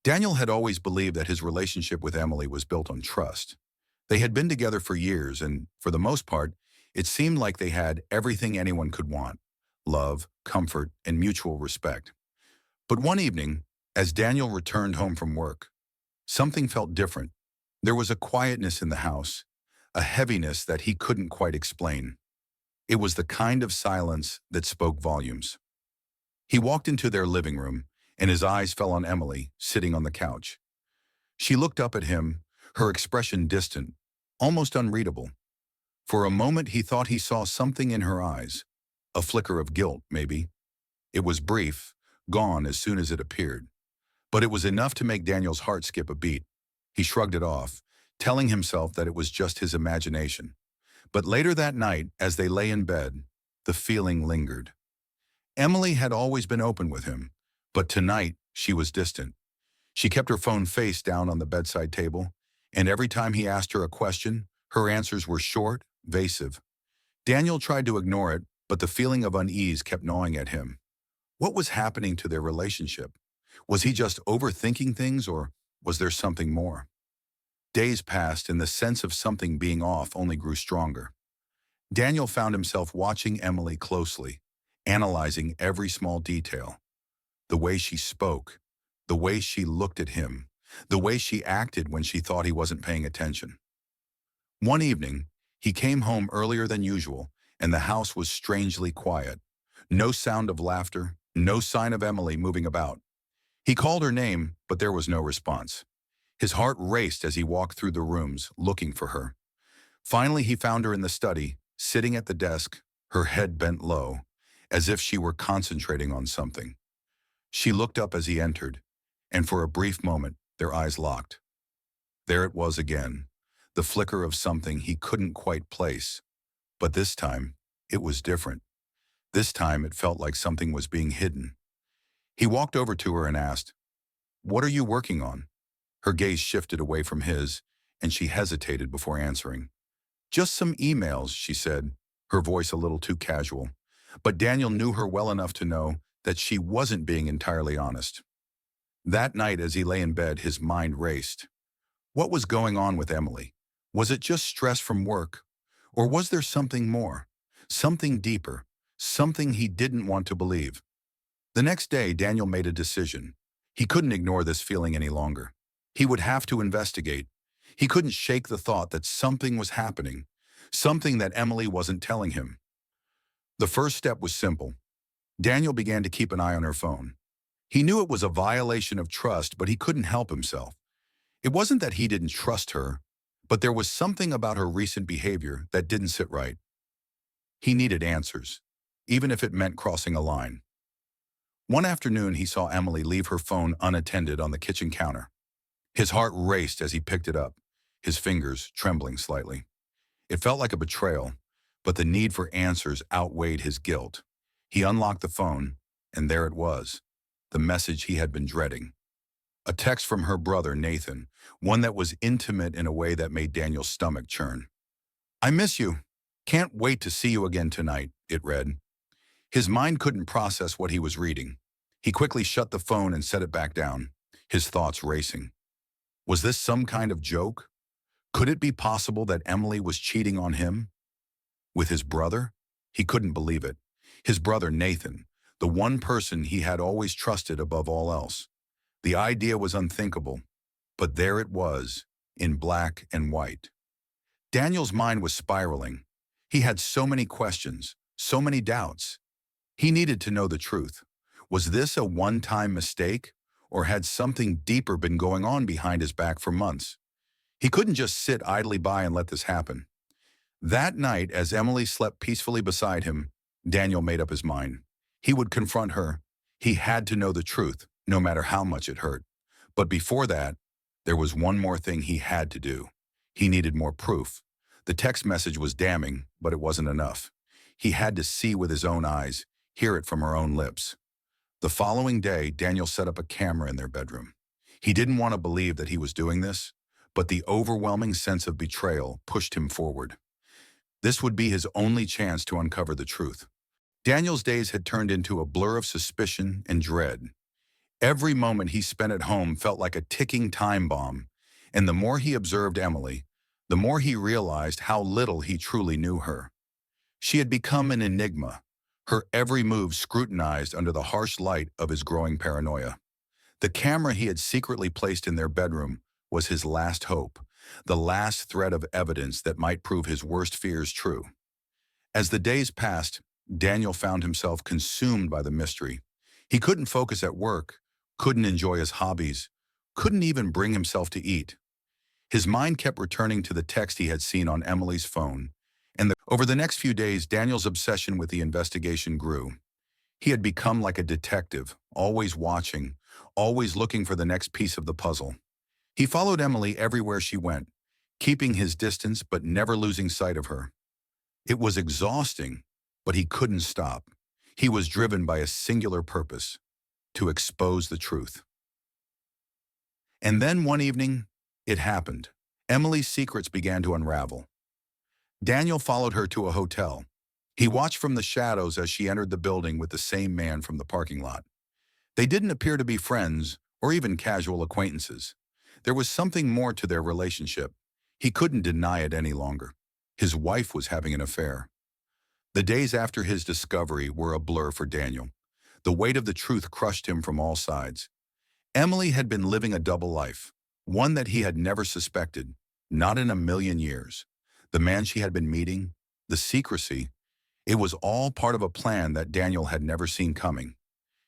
Daniel had always believed that his relationship with Emily was built on trust. They had been together for years, and for the most part, it seemed like they had everything anyone could want: love, comfort, and mutual respect. But one evening, as Daniel returned home from work, something felt different. There was a quietness in the house, a heaviness that he couldn't quite explain. It was the kind of silence that spoke volumes. He walked into their living room, and his eyes fell on Emily, sitting on the couch. She looked up at him, her expression distant, almost unreadable. For a moment he thought he saw something in her eyes, a flicker of guilt, maybe. It was brief, gone as soon as it appeared. But it was enough to make Daniel's heart skip a beat. He shrugged it off, telling himself that it was just his imagination. But later that night, as they lay in bed, the feeling lingered. Emily had always been open with him, but tonight she was distant. She kept her phone face down on the bedside table, and every time he asked her a question, her answers were short, evasive. Daniel tried to ignore it, but the feeling of unease kept gnawing at him. What was happening to their relationship? Was he just overthinking things, or was there something more? Days passed, and the sense of something being off only grew stronger. Daniel found himself watching Emily closely, analyzing every small detail. The way she spoke, the way she looked at him, the way she acted when she thought he wasn't paying attention. One evening, he came home earlier than usual, and the house was strangely quiet. No sound of laughter, no sign of Emily moving about. He called her name, but there was no response. His heart raced as he walked through the rooms, looking for her. Finally, he found her in the study, sitting at the desk, her head bent low, as if she were concentrating on something. She looked up as he entered, and for a brief moment, their eyes locked. There it was again, the flicker of something he couldn't quite place. But this time, it was different. This time, it felt like something was being hidden. He walked over to her and asked, "What are you working on?" Her gaze shifted away from his, and she hesitated before answering. "Just some emails," she said, her voice a little too casual. But Daniel knew her well enough to know that she wasn't being entirely honest. That night, as he lay in bed, his mind raced. What was going on with Emily? Was it just stress from work? Or was there something more? Something deeper? Something he didn't want to believe? The next day, Daniel made a decision. He couldn't ignore this feeling any longer. He would have to investigate. He couldn't shake the thought that something was happening, something that Emily wasn't telling him. The first step was simple. Daniel began to keep an eye on her phone. He knew it was a violation of trust, but he couldn't help himself. It wasn't that he didn't trust her, but there was something about her recent behavior that didn't sit right. He needed answers, even if it meant crossing a line. One afternoon, he saw Emily leave her phone unattended on the kitchen counter. His heart raced as he picked it up, his fingers trembling slightly. It felt like a betrayal, but the need for answers outweighed his guilt. He unlocked the phone, and there it was, the message he had been dreading. A text from her brother, Nathan, one that was intimate in a way that made Daniel's stomach churn. "I miss you. Can't wait to see you again tonight," it read. His mind couldn't process what he was reading. He quickly shut the phone and set it back down, his thoughts racing. Was this some kind of joke? Could it be possible that Emily was cheating on him? With his brother? He couldn't believe it. His brother, Nathan, the one person he had always trusted above all else. The idea was unthinkable, but there it was, in black and white. Daniel's mind was spiraling. He had so many questions, so many doubts. He needed to know the truth. Was this a one-time mistake, or had something deeper been going on behind his back for months? He couldn't just sit idly by and let this happen. That night, as Emily slept peacefully beside him, Daniel made up his mind. He would confront her. He had to know the truth, no matter how much it hurt. But before that, there was one more thing he had to do. He needed more proof. The text message was damning, but it wasn't enough. He had to see with his own eyes, hear it from her own lips. The following day, Daniel set up a camera in their bedroom. He didn't want to believe that he was doing this, but the overwhelming sense of betrayal pushed him forward. This would be his only chance to uncover the truth. Daniel's days had turned into a blur of suspicion and dread. Every moment he spent at home felt like a ticking time bomb, and the more he observed Emily, the more he realized how little he truly knew her. She had become an enigma, her every move scrutinized under the harsh light of his growing paranoia. The camera he had secretly placed in their bedroom was his last hope, the last thread of evidence that might prove his worst fears true. As the days passed, Daniel found himself consumed by the mystery. He couldn't focus at work, couldn't enjoy his hobbies, couldn't even bring himself to eat. His mind kept returning to the text he had seen on Emily's phone, and over the next few days, Daniel's obsession with the investigation grew. He had become like a detective, always watching, always looking for the next piece of the puzzle. He followed Emily everywhere she went, keeping his distance but never losing sight of her. It was exhausting, but he couldn't stop. He was driven by a singular purpose: to expose the truth. And then one evening, it happened. Emily's secrets began to unravel. Daniel followed her to a hotel. He watched from the shadows as she entered the building with the same man from the parking lot. They didn't appear to be friends or even casual acquaintances. There was something more to their relationship. He couldn't deny it any longer. His wife was having an affair. The days after his discovery were a blur for Daniel. The weight of the truth crushed him from all sides. Emily had been living a double life, one that he had never suspected, not in a million years. The man she had been meeting, the secrecy, it was all part of a plan that Daniel had never seen coming.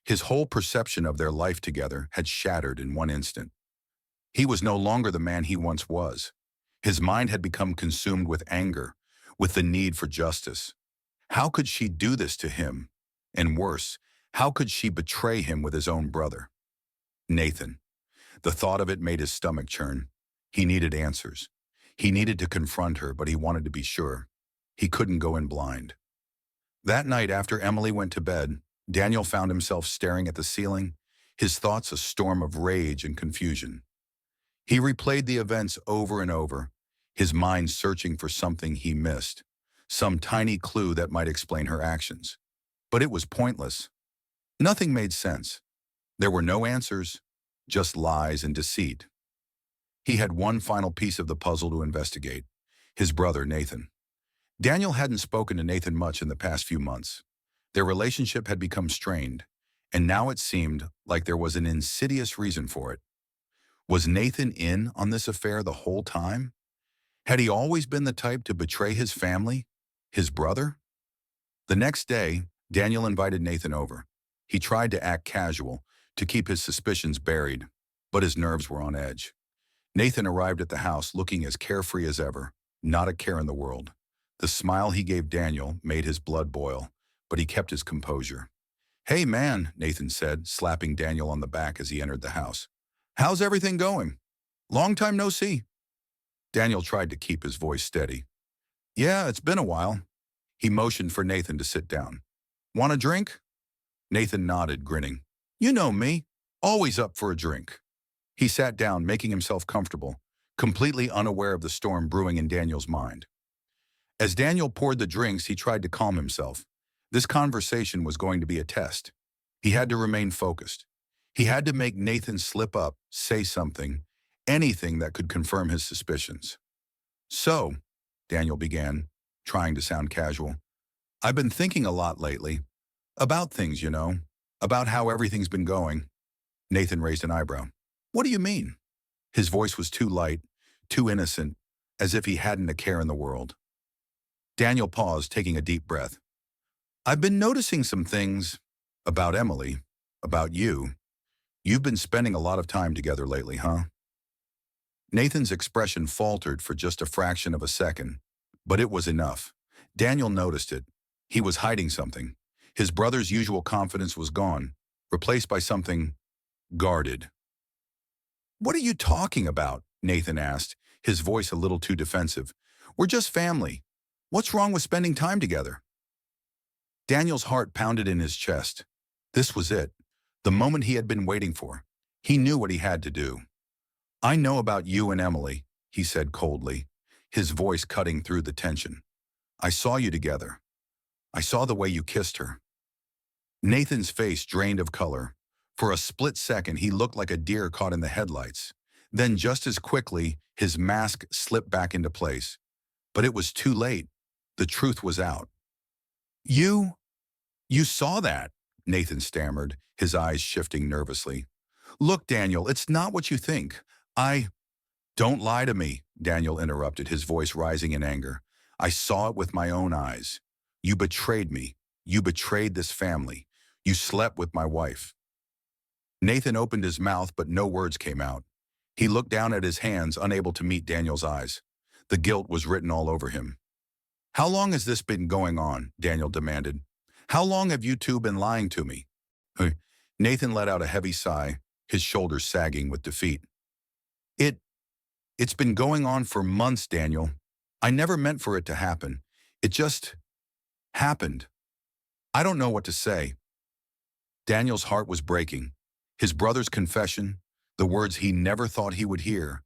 His whole perception of their life together had shattered in one instant. He was no longer the man he once was. His mind had become consumed with anger, with the need for justice. How could she do this to him? And worse, how could she betray him with his own brother? Nathan. The thought of it made his stomach churn. He needed answers. He needed to confront her, but he wanted to be sure. He couldn't go in blind. That night, after Emily went to bed, Daniel found himself staring at the ceiling, his thoughts a storm of rage and confusion. He replayed the events over and over, his mind searching for something he missed, some tiny clue that might explain her actions. But it was pointless. Nothing made sense. There were no answers, just lies and deceit. He had one final piece of the puzzle to investigate: his brother, Nathan. Daniel hadn't spoken to Nathan much in the past few months. Their relationship had become strained, and now it seemed like there was an insidious reason for it. Was Nathan in on this affair the whole time? Had he always been the type to betray his family, his brother? The next day, Daniel invited Nathan over. He tried to act casual, to keep his suspicions buried, but his nerves were on edge. Nathan arrived at the house looking as carefree as ever, not a care in the world. The smile he gave Daniel made his blood boil, but he kept his composure. "Hey man," Nathan said, slapping Daniel on the back as he entered the house. "How's everything going? Long time no see." Daniel tried to keep his voice steady. "Yeah, it's been a while." He motioned for Nathan to sit down. "Want a drink?" Nathan nodded, grinning. "You know me, always up for a drink." He sat down, making himself comfortable, completely unaware of the storm brewing in Daniel's mind. As Daniel poured the drinks, he tried to calm himself. This conversation was going to be a test. He had to remain focused. He had to make Nathan slip up, say something, anything that could confirm his suspicions. "So," Daniel began, trying to sound casual, "I've been thinking a lot lately. About things, about how everything's been going." Nathan raised an eyebrow. "What do you mean?" His voice was too light, too innocent, as if he hadn't a care in the world. Daniel paused, taking a deep breath. "I've been noticing some things about Emily, about you. You've been spending a lot of time together lately, huh?" Nathan's expression faltered for just a fraction of a second, but it was enough. Daniel noticed it. He was hiding something. His brother's usual confidence was gone, replaced by something guarded. "What are you talking about?" Nathan asked, his voice a little too defensive. "We're just family. What's wrong with spending time together?" Daniel's heart pounded in his chest. This was it, the moment he had been waiting for. He knew what he had to do. "I know about you and Emily," he said coldly, his voice cutting through the tension. "I saw you together. I saw the way you kissed her." Nathan's face drained of color. For a split second, he looked like a deer caught in the headlights. Then, just as quickly, his mask slipped back into place. But it was too late. The truth was out. You, you saw that, Nathan stammered, his eyes shifting nervously. Look, Daniel, it's not what you think. I, Don't lie to me, Daniel interrupted, his voice rising in anger. I saw it with my own eyes. You betrayed me. You betrayed this family. You slept with my wife. Nathan opened his mouth, but no words came out. He looked down at his hands, unable to meet Daniel's eyes. The guilt was written all over him. How long has this been going on? Daniel demanded. How long have you two been lying to me? Nathan let out a heavy sigh, his shoulders sagging with defeat. It, it's been going on for months, Daniel. I never meant for it to happen. It just happened. I don't know what to say. Daniel's heart was breaking. His brother's confession, the words he never thought he would hear,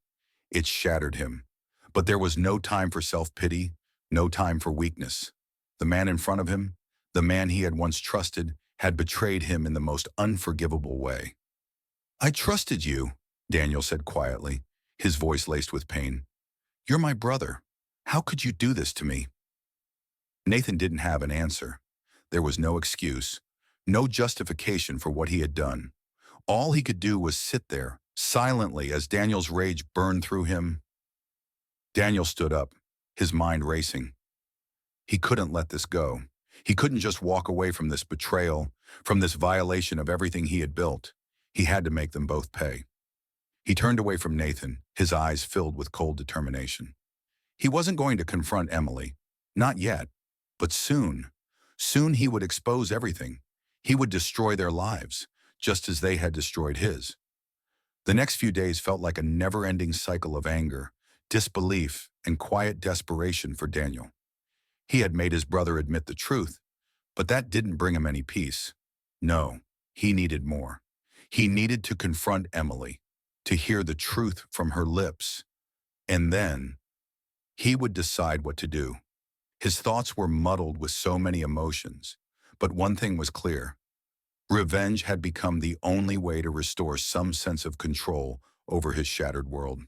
it shattered him. But there was no time for self-pity, no time for weakness. The man in front of him, the man he had once trusted, had betrayed him in the most unforgivable way. I trusted you, Daniel said quietly, his voice laced with pain. You're my brother. How could you do this to me? Nathan didn't have an answer. There was no excuse, no justification for what he had done. All he could do was sit there, silently, as Daniel's rage burned through him. Daniel stood up, his mind racing. He couldn't let this go. He couldn't just walk away from this betrayal, from this violation of everything he had built. He had to make them both pay. He turned away from Nathan, his eyes filled with cold determination. He wasn't going to confront Emily. Not yet. But soon. Soon he would expose everything. He would destroy their lives, just as they had destroyed his. The next few days felt like a never-ending cycle of anger, disbelief, and quiet desperation for Daniel. He had made his brother admit the truth, but that didn't bring him any peace. No, he needed more. He needed to confront Emily, to hear the truth from her lips, and then he would decide what to do. His thoughts were muddled with so many emotions, but one thing was clear. Revenge had become the only way to restore some sense of control over his shattered world.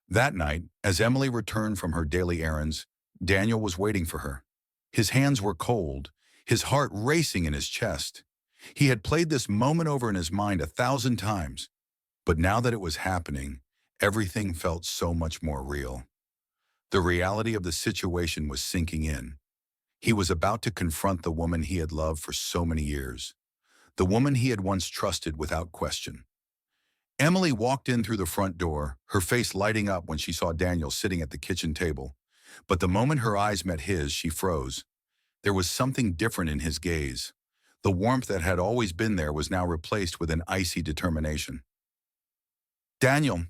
That night, as Emily returned from her daily errands, Daniel was waiting for her. His hands were cold, his heart racing in his chest. He had played this moment over in his mind 1,000 times, but now that it was happening, everything felt so much more real. The reality of the situation was sinking in. He was about to confront the woman he had loved for so many years, the woman he had once trusted without question. Emily walked in through the front door, her face lighting up when she saw Daniel sitting at the kitchen table. But the moment her eyes met his, she froze. There was something different in his gaze. The warmth that had always been there was now replaced with an icy determination. Daniel,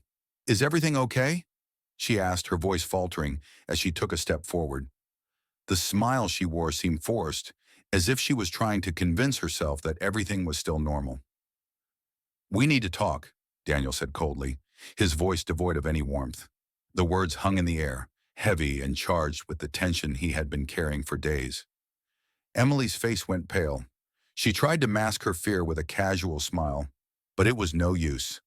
is everything okay? She asked, her voice faltering as she took a step forward. The smile she wore seemed forced, as if she was trying to convince herself that everything was still normal. We need to talk, Daniel said coldly, his voice devoid of any warmth. The words hung in the air, heavy and charged with the tension he had been carrying for days. Emily's face went pale. She tried to mask her fear with a casual smile, but it was no use.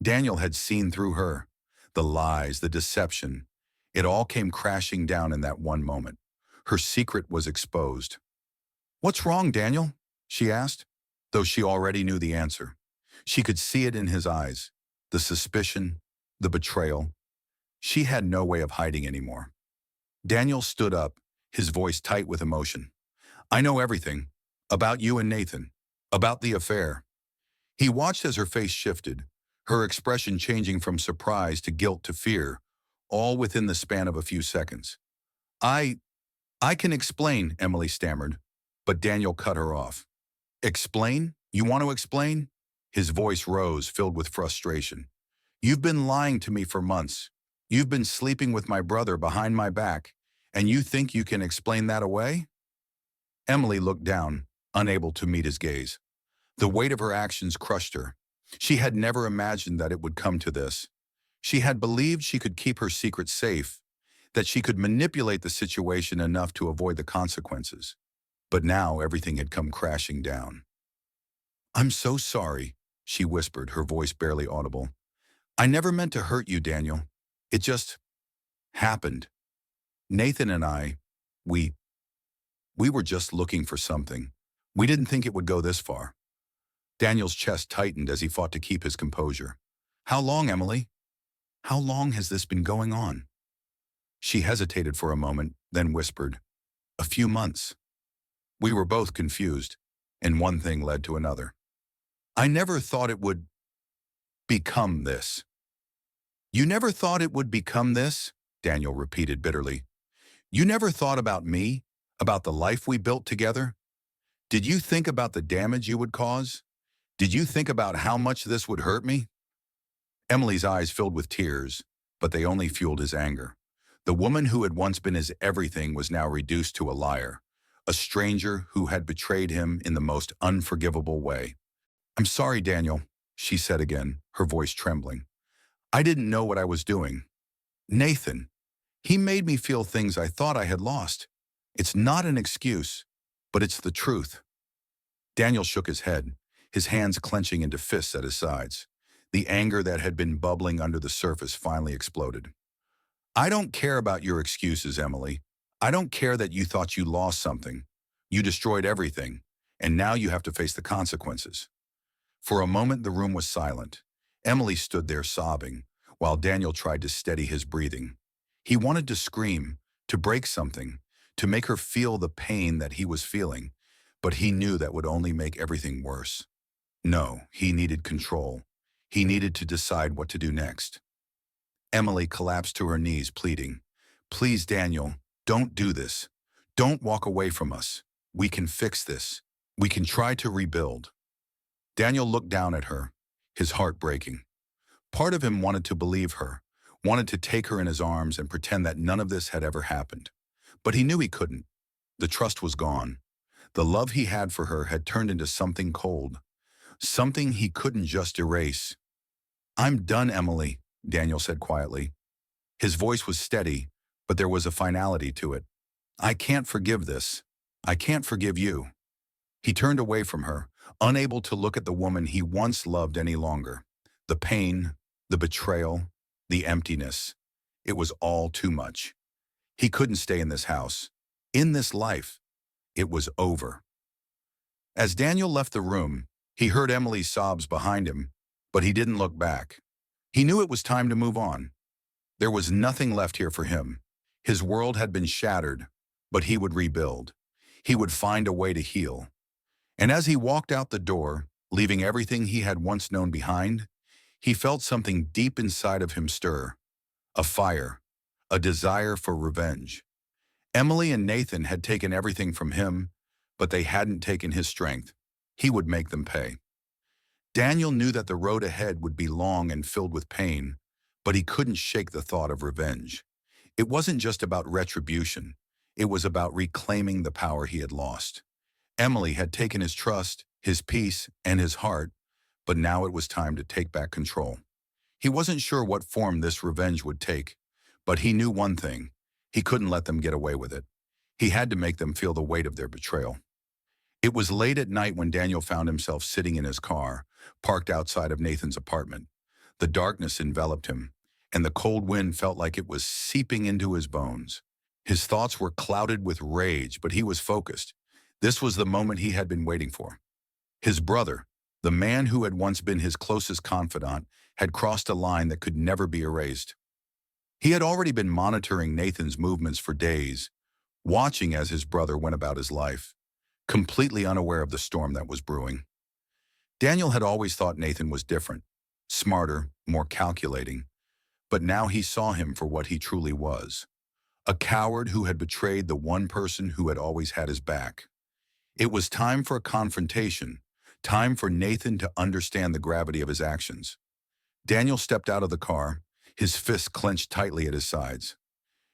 Daniel had seen through her. The lies, the deception. It all came crashing down in that one moment. Her secret was exposed. What's wrong, Daniel? She asked, though she already knew the answer. She could see it in his eyes, the suspicion, the betrayal. She had no way of hiding anymore. Daniel stood up, his voice tight with emotion. I know everything. About you and Nathan. About the affair. He watched as her face shifted, her expression changing from surprise to guilt to fear, all within the span of a few seconds. I can explain, Emily stammered, but Daniel cut her off. Explain? You want to explain? His voice rose, filled with frustration. You've been lying to me for months. You've been sleeping with my brother behind my back, and you think you can explain that away? Emily looked down, unable to meet his gaze. The weight of her actions crushed her. She had never imagined that it would come to this. She had believed she could keep her secret safe, that she could manipulate the situation enough to avoid the consequences. But now everything had come crashing down. I'm so sorry, she whispered, her voice barely audible. I never meant to hurt you, Daniel. It just happened. Nathan and I, we, we were just looking for something. We didn't think it would go this far. Daniel's chest tightened as he fought to keep his composure. How long, Emily? How long has this been going on? She hesitated for a moment, then whispered, a few months. We were both confused, and one thing led to another. I never thought it would become this. You never thought it would become this? Daniel repeated bitterly. You never thought about me, about the life we built together? Did you think about the damage you would cause? Did you think about how much this would hurt me? Emily's eyes filled with tears, but they only fueled his anger. The woman who had once been his everything was now reduced to a liar, a stranger who had betrayed him in the most unforgivable way. I'm sorry, Daniel, she said again, her voice trembling. I didn't know what I was doing. Nathan, he made me feel things I thought I had lost. It's not an excuse, but it's the truth. Daniel shook his head, his hands clenching into fists at his sides. The anger that had been bubbling under the surface finally exploded. I don't care about your excuses, Emily. I don't care that you thought you lost something. You destroyed everything, and now you have to face the consequences. For a moment, the room was silent. Emily stood there sobbing, while Daniel tried to steady his breathing. He wanted to scream, to break something, to make her feel the pain that he was feeling, but he knew that would only make everything worse. No, he needed control. He needed to decide what to do next. Emily collapsed to her knees, pleading, Please, Daniel, don't do this. Don't walk away from us. We can fix this. We can try to rebuild. Daniel looked down at her, his heart breaking. Part of him wanted to believe her, wanted to take her in his arms and pretend that none of this had ever happened. But he knew he couldn't. The trust was gone. The love he had for her had turned into something cold, something he couldn't just erase. I'm done, Emily, Daniel said quietly. His voice was steady, but there was a finality to it. I can't forgive this. I can't forgive you. He turned away from her, unable to look at the woman he once loved any longer. The pain, the betrayal, the emptiness. It was all too much. He couldn't stay in this house, in this life. It was over. As Daniel left the room, he heard Emily's sobs behind him, but he didn't look back. He knew it was time to move on. There was nothing left here for him. His world had been shattered, but he would rebuild. He would find a way to heal. And as he walked out the door, leaving everything he had once known behind, he felt something deep inside of him stir. A fire, a desire for revenge. Emily and Nathan had taken everything from him, but they hadn't taken his strength. He would make them pay. Daniel knew that the road ahead would be long and filled with pain, but he couldn't shake the thought of revenge. It wasn't just about retribution. It was about reclaiming the power he had lost. Emily had taken his trust, his peace, and his heart, but now it was time to take back control. He wasn't sure what form this revenge would take, but he knew one thing. He couldn't let them get away with it. He had to make them feel the weight of their betrayal. It was late at night when Daniel found himself sitting in his car, parked outside of Nathan's apartment. The darkness enveloped him, and the cold wind felt like it was seeping into his bones. His thoughts were clouded with rage, but he was focused. This was the moment he had been waiting for. His brother, the man who had once been his closest confidant, had crossed a line that could never be erased. He had already been monitoring Nathan's movements for days, watching as his brother went about his life, completely unaware of the storm that was brewing. Daniel had always thought Nathan was different, smarter, more calculating, but now he saw him for what he truly was, a coward who had betrayed the one person who had always had his back. It was time for a confrontation, time for Nathan to understand the gravity of his actions. Daniel stepped out of the car, his fists clenched tightly at his sides.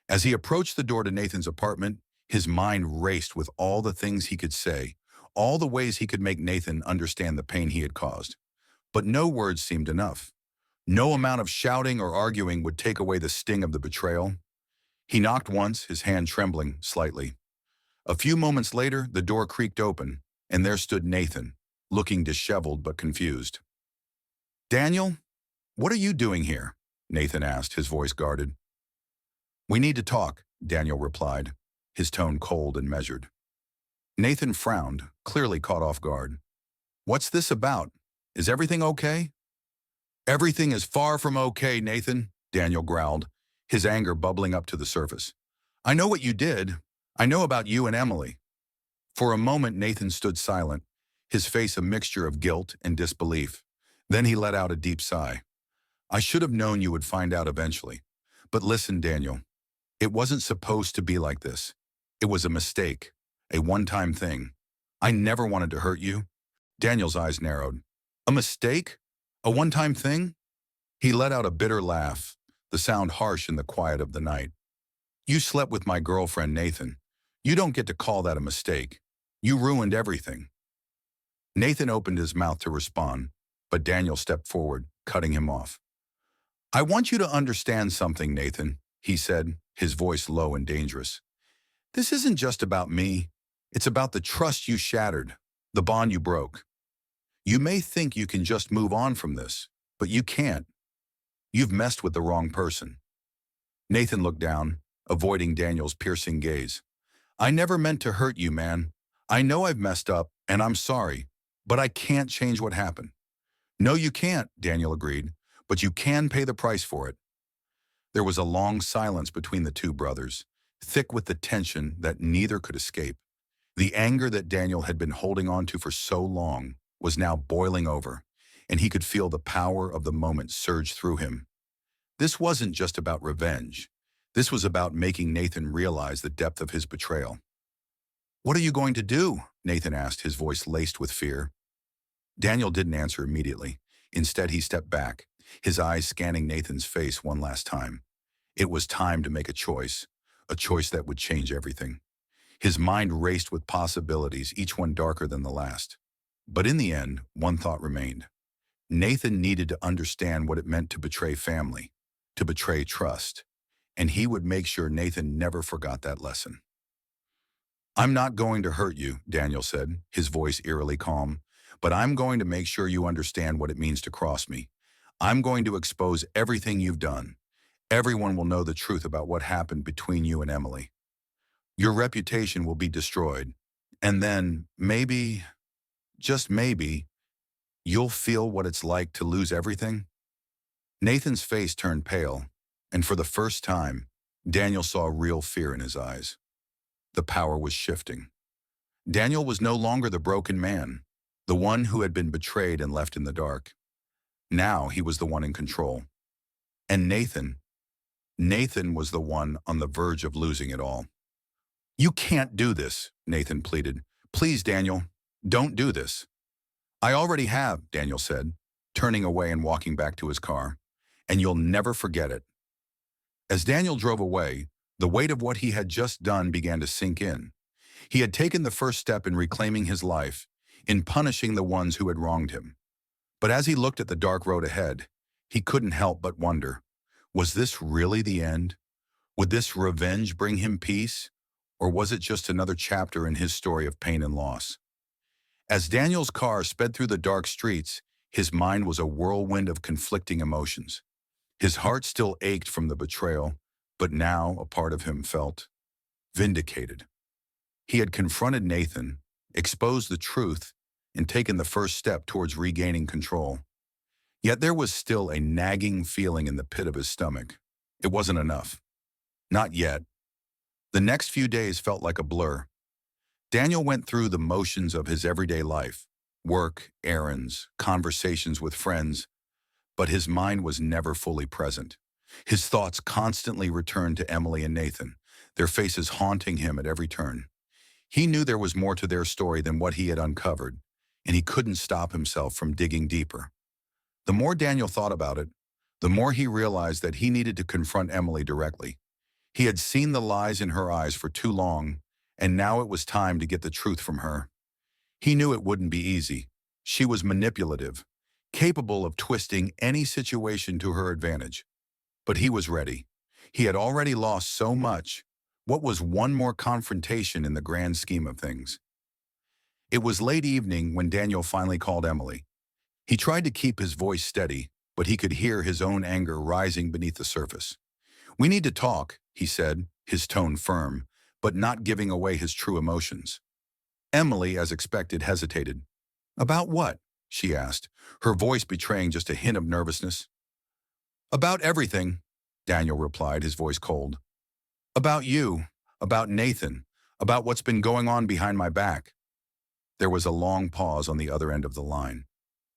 As he approached the door to Nathan's apartment, his mind raced with all the things he could say, all the ways he could make Nathan understand the pain he had caused. But no words seemed enough. No amount of shouting or arguing would take away the sting of the betrayal. He knocked once, his hand trembling slightly. A few moments later, the door creaked open, and there stood Nathan, looking disheveled but confused. Daniel, what are you doing here? Nathan asked, his voice guarded. We need to talk, Daniel replied, his tone cold and measured. Nathan frowned, clearly caught off guard. What's this about? Is everything okay? Everything is far from okay, Nathan, Daniel growled, his anger bubbling up to the surface. I know what you did. I know about you and Emily. For a moment, Nathan stood silent, his face a mixture of guilt and disbelief. Then he let out a deep sigh. I should have known you would find out eventually. But listen, Daniel, it wasn't supposed to be like this. It was a mistake, a one-time thing. I never wanted to hurt you. Daniel's eyes narrowed. A mistake? A one-time thing? He let out a bitter laugh, the sound harsh in the quiet of the night. You slept with my girlfriend, Nathan. You don't get to call that a mistake. You ruined everything. Nathan opened his mouth to respond, but Daniel stepped forward, cutting him off. I want you to understand something, Nathan, he said, his voice low and dangerous. This isn't just about me. It's about the trust you shattered, the bond you broke. You may think you can just move on from this, but you can't. You've messed with the wrong person. Nathan looked down, avoiding Daniel's piercing gaze. I never meant to hurt you, man. I know I've messed up, and I'm sorry, but I can't change what happened. No, you can't, Daniel agreed, but you can pay the price for it. There was a long silence between the two brothers, thick with the tension that neither could escape. The anger that Daniel had been holding on to for so long was now boiling over, and he could feel the power of the moment surge through him. This wasn't just about revenge. This was about making Nathan realize the depth of his betrayal. What are you going to do? Nathan asked, his voice laced with fear. Daniel didn't answer immediately. Instead, he stepped back, his eyes scanning Nathan's face one last time. It was time to make a choice that would change everything. His mind raced with possibilities, each one darker than the last. But in the end, one thought remained. Nathan needed to understand what it meant to betray family, to betray trust, and he would make sure Nathan never forgot that lesson. I'm not going to hurt you, Daniel said, his voice eerily calm, but I'm going to make sure you understand what it means to cross me. I'm going to expose everything you've done. Everyone will know the truth about what happened between you and Emily. Your reputation will be destroyed, and then maybe, just maybe, you'll feel what it's like to lose everything. Nathan's face turned pale, and for the first time, Daniel saw real fear in his eyes. The power was shifting. Daniel was no longer the broken man, the one who had been betrayed and left in the dark. Now he was the one in control. And Nathan was the one on the verge of losing it all. You can't do this, Nathan pleaded. Please, Daniel, don't do this. I already have, Daniel said, turning away and walking back to his car. And you'll never forget it. As Daniel drove away, the weight of what he had just done began to sink in. He had taken the first step in reclaiming his life, in punishing the ones who had wronged him. But as he looked at the dark road ahead, he couldn't help but wonder, was this really the end? Would this revenge bring him peace? Or was it just another chapter in his story of pain and loss? As Daniel's car sped through the dark streets, his mind was a whirlwind of conflicting emotions. His heart still ached from the betrayal, but now a part of him felt vindicated. He had confronted Nathan, exposed the truth, and taken the first step towards regaining control. Yet there was still a nagging feeling in the pit of his stomach. It wasn't enough. Not yet. The next few days felt like a blur. Daniel went through the motions of his everyday life, work, errands, conversations with friends, but his mind was never fully present. His thoughts constantly returned to Emily and Nathan, their faces haunting him at every turn. He knew there was more to their story than what he had uncovered, and he couldn't stop himself from digging deeper. The more Daniel thought about it, the more he realized that he needed to confront Emily directly. He had seen the lies in her eyes for too long, and now it was time to get the truth from her. He knew it wouldn't be easy. She was manipulative, capable of twisting any situation to her advantage. But he was ready. He had already lost so much. What was one more confrontation in the grand scheme of things? It was late evening when Daniel finally called Emily. He tried to keep his voice steady, but he could hear his own anger rising beneath the surface. "We need to talk," he said, his tone firm, but not giving away his true emotions. Emily, as expected, hesitated. "About what?" she asked, her voice betraying just a hint of nervousness. "About everything," Daniel replied, his voice cold. "About you, about Nathan, about what's been going on behind my back." There was a long pause on the other end of the line.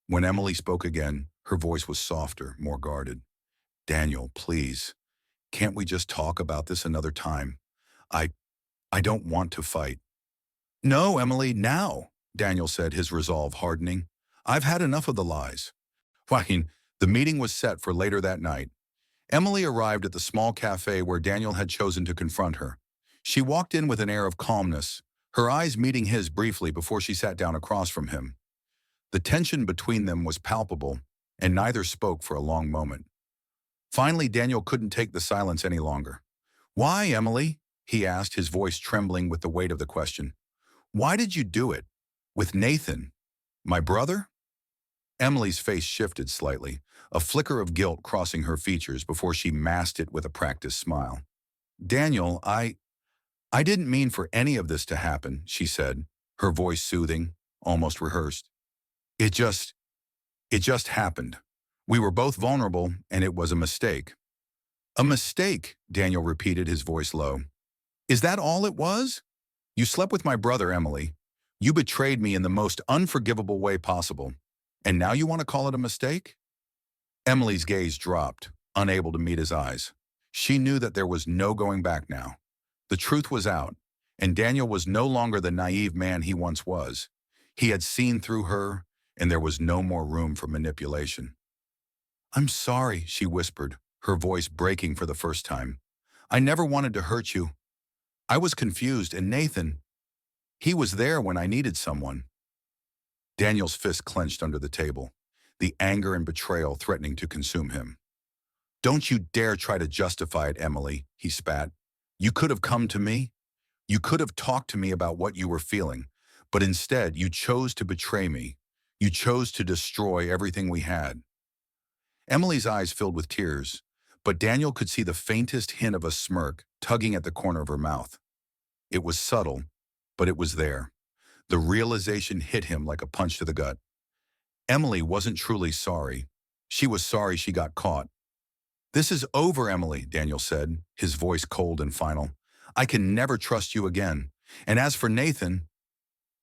When Emily spoke again, her voice was softer, more guarded. "Daniel, please, can't we just talk about this another time? I, I don't want to fight." "No, Emily, now," Daniel said, his resolve hardening. "I've had enough of the lies." Joaquin, the meeting was set for later that night. Emily arrived at the small cafe where Daniel had chosen to confront her. She walked in with an air of calmness, her eyes meeting his briefly before she sat down across from him. The tension between them was palpable, and neither spoke for a long moment. Finally, Daniel couldn't take the silence any longer. "Why, Emily?" he asked, his voice trembling with the weight of the question. "Why did you do it? With Nathan? My brother?" Emily's face shifted slightly, a flicker of guilt crossing her features before she masked it with a practiced smile. "Daniel, I didn't mean for any of this to happen," she said, her voice soothing, almost rehearsed. It just, it just happened. We were both vulnerable, and it was a mistake." "A mistake," Daniel repeated, his voice low. "Is that all it was? You slept with my brother, Emily. You betrayed me in the most unforgivable way possible. And now you want to call it a mistake?" Emily's gaze dropped, unable to meet his eyes. She knew that there was no going back now. The truth was out, and Daniel was no longer the naive man he once was. He had seen through her, and there was no more room for manipulation. "I'm sorry," she whispered, her voice breaking for the first time. "I never wanted to hurt you. I was confused, and Nathan, he was there when I needed someone." Daniel's fist clenched under the table, the anger and betrayal threatening to consume him. "Don't you dare try to justify it, Emily," he spat. "You could have come to me. You could have talked to me about what you were feeling, but instead you chose to betray me. You chose to destroy everything we had." Emily's eyes filled with tears, but Daniel could see the faintest hint of a smirk tugging at the corner of her mouth. It was subtle, but it was there. The realization hit him like a punch to the gut. Emily wasn't truly sorry. She was sorry she got caught. "This is over, Emily," Daniel said, his voice cold and final. "I can never trust you again. And as for Nathan..."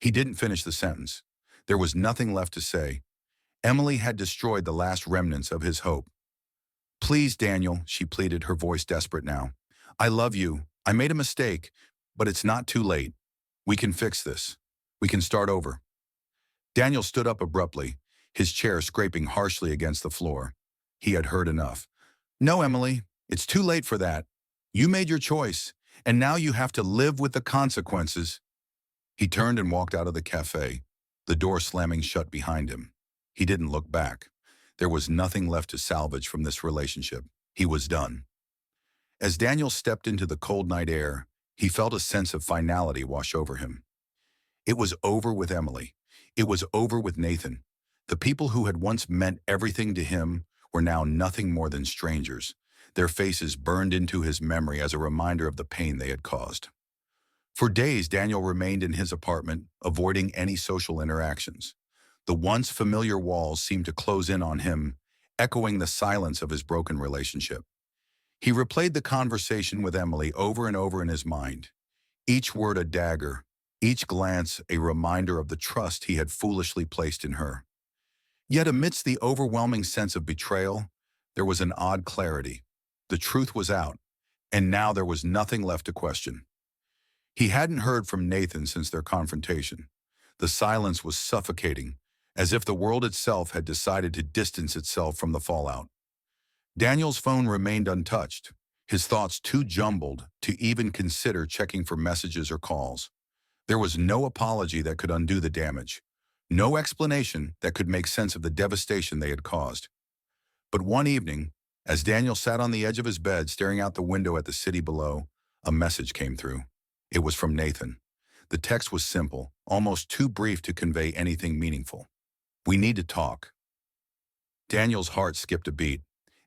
He didn't finish the sentence. There was nothing left to say. Emily had destroyed the last remnants of his hope. "Please, Daniel," she pleaded, her voice desperate now. "I love you. I made a mistake, but it's not too late. We can fix this. We can start over." Daniel stood up abruptly, his chair scraping harshly against the floor. He had heard enough. "No, Emily, it's too late for that. You made your choice, and now you have to live with the consequences." He turned and walked out of the cafe, the door slamming shut behind him. He didn't look back. There was nothing left to salvage from this relationship. He was done. As Daniel stepped into the cold night air, he felt a sense of finality wash over him. It was over with Emily. It was over with Nathan. The people who had once meant everything to him were now nothing more than strangers, their faces burned into his memory as a reminder of the pain they had caused. For days, Daniel remained in his apartment, avoiding any social interactions. The once familiar walls seemed to close in on him, echoing the silence of his broken relationship. He replayed the conversation with Emily over and over in his mind, each word a dagger, each glance a reminder of the trust he had foolishly placed in her. Yet amidst the overwhelming sense of betrayal, there was an odd clarity. The truth was out, and now there was nothing left to question. He hadn't heard from Nathan since their confrontation. The silence was suffocating, as if the world itself had decided to distance itself from the fallout. Daniel's phone remained untouched, his thoughts too jumbled to even consider checking for messages or calls. There was no apology that could undo the damage, no explanation that could make sense of the devastation they had caused. But one evening, as Daniel sat on the edge of his bed staring out the window at the city below, a message came through. It was from Nathan. The text was simple, almost too brief to convey anything meaningful. "We need to talk. Daniel's heart skipped a beat.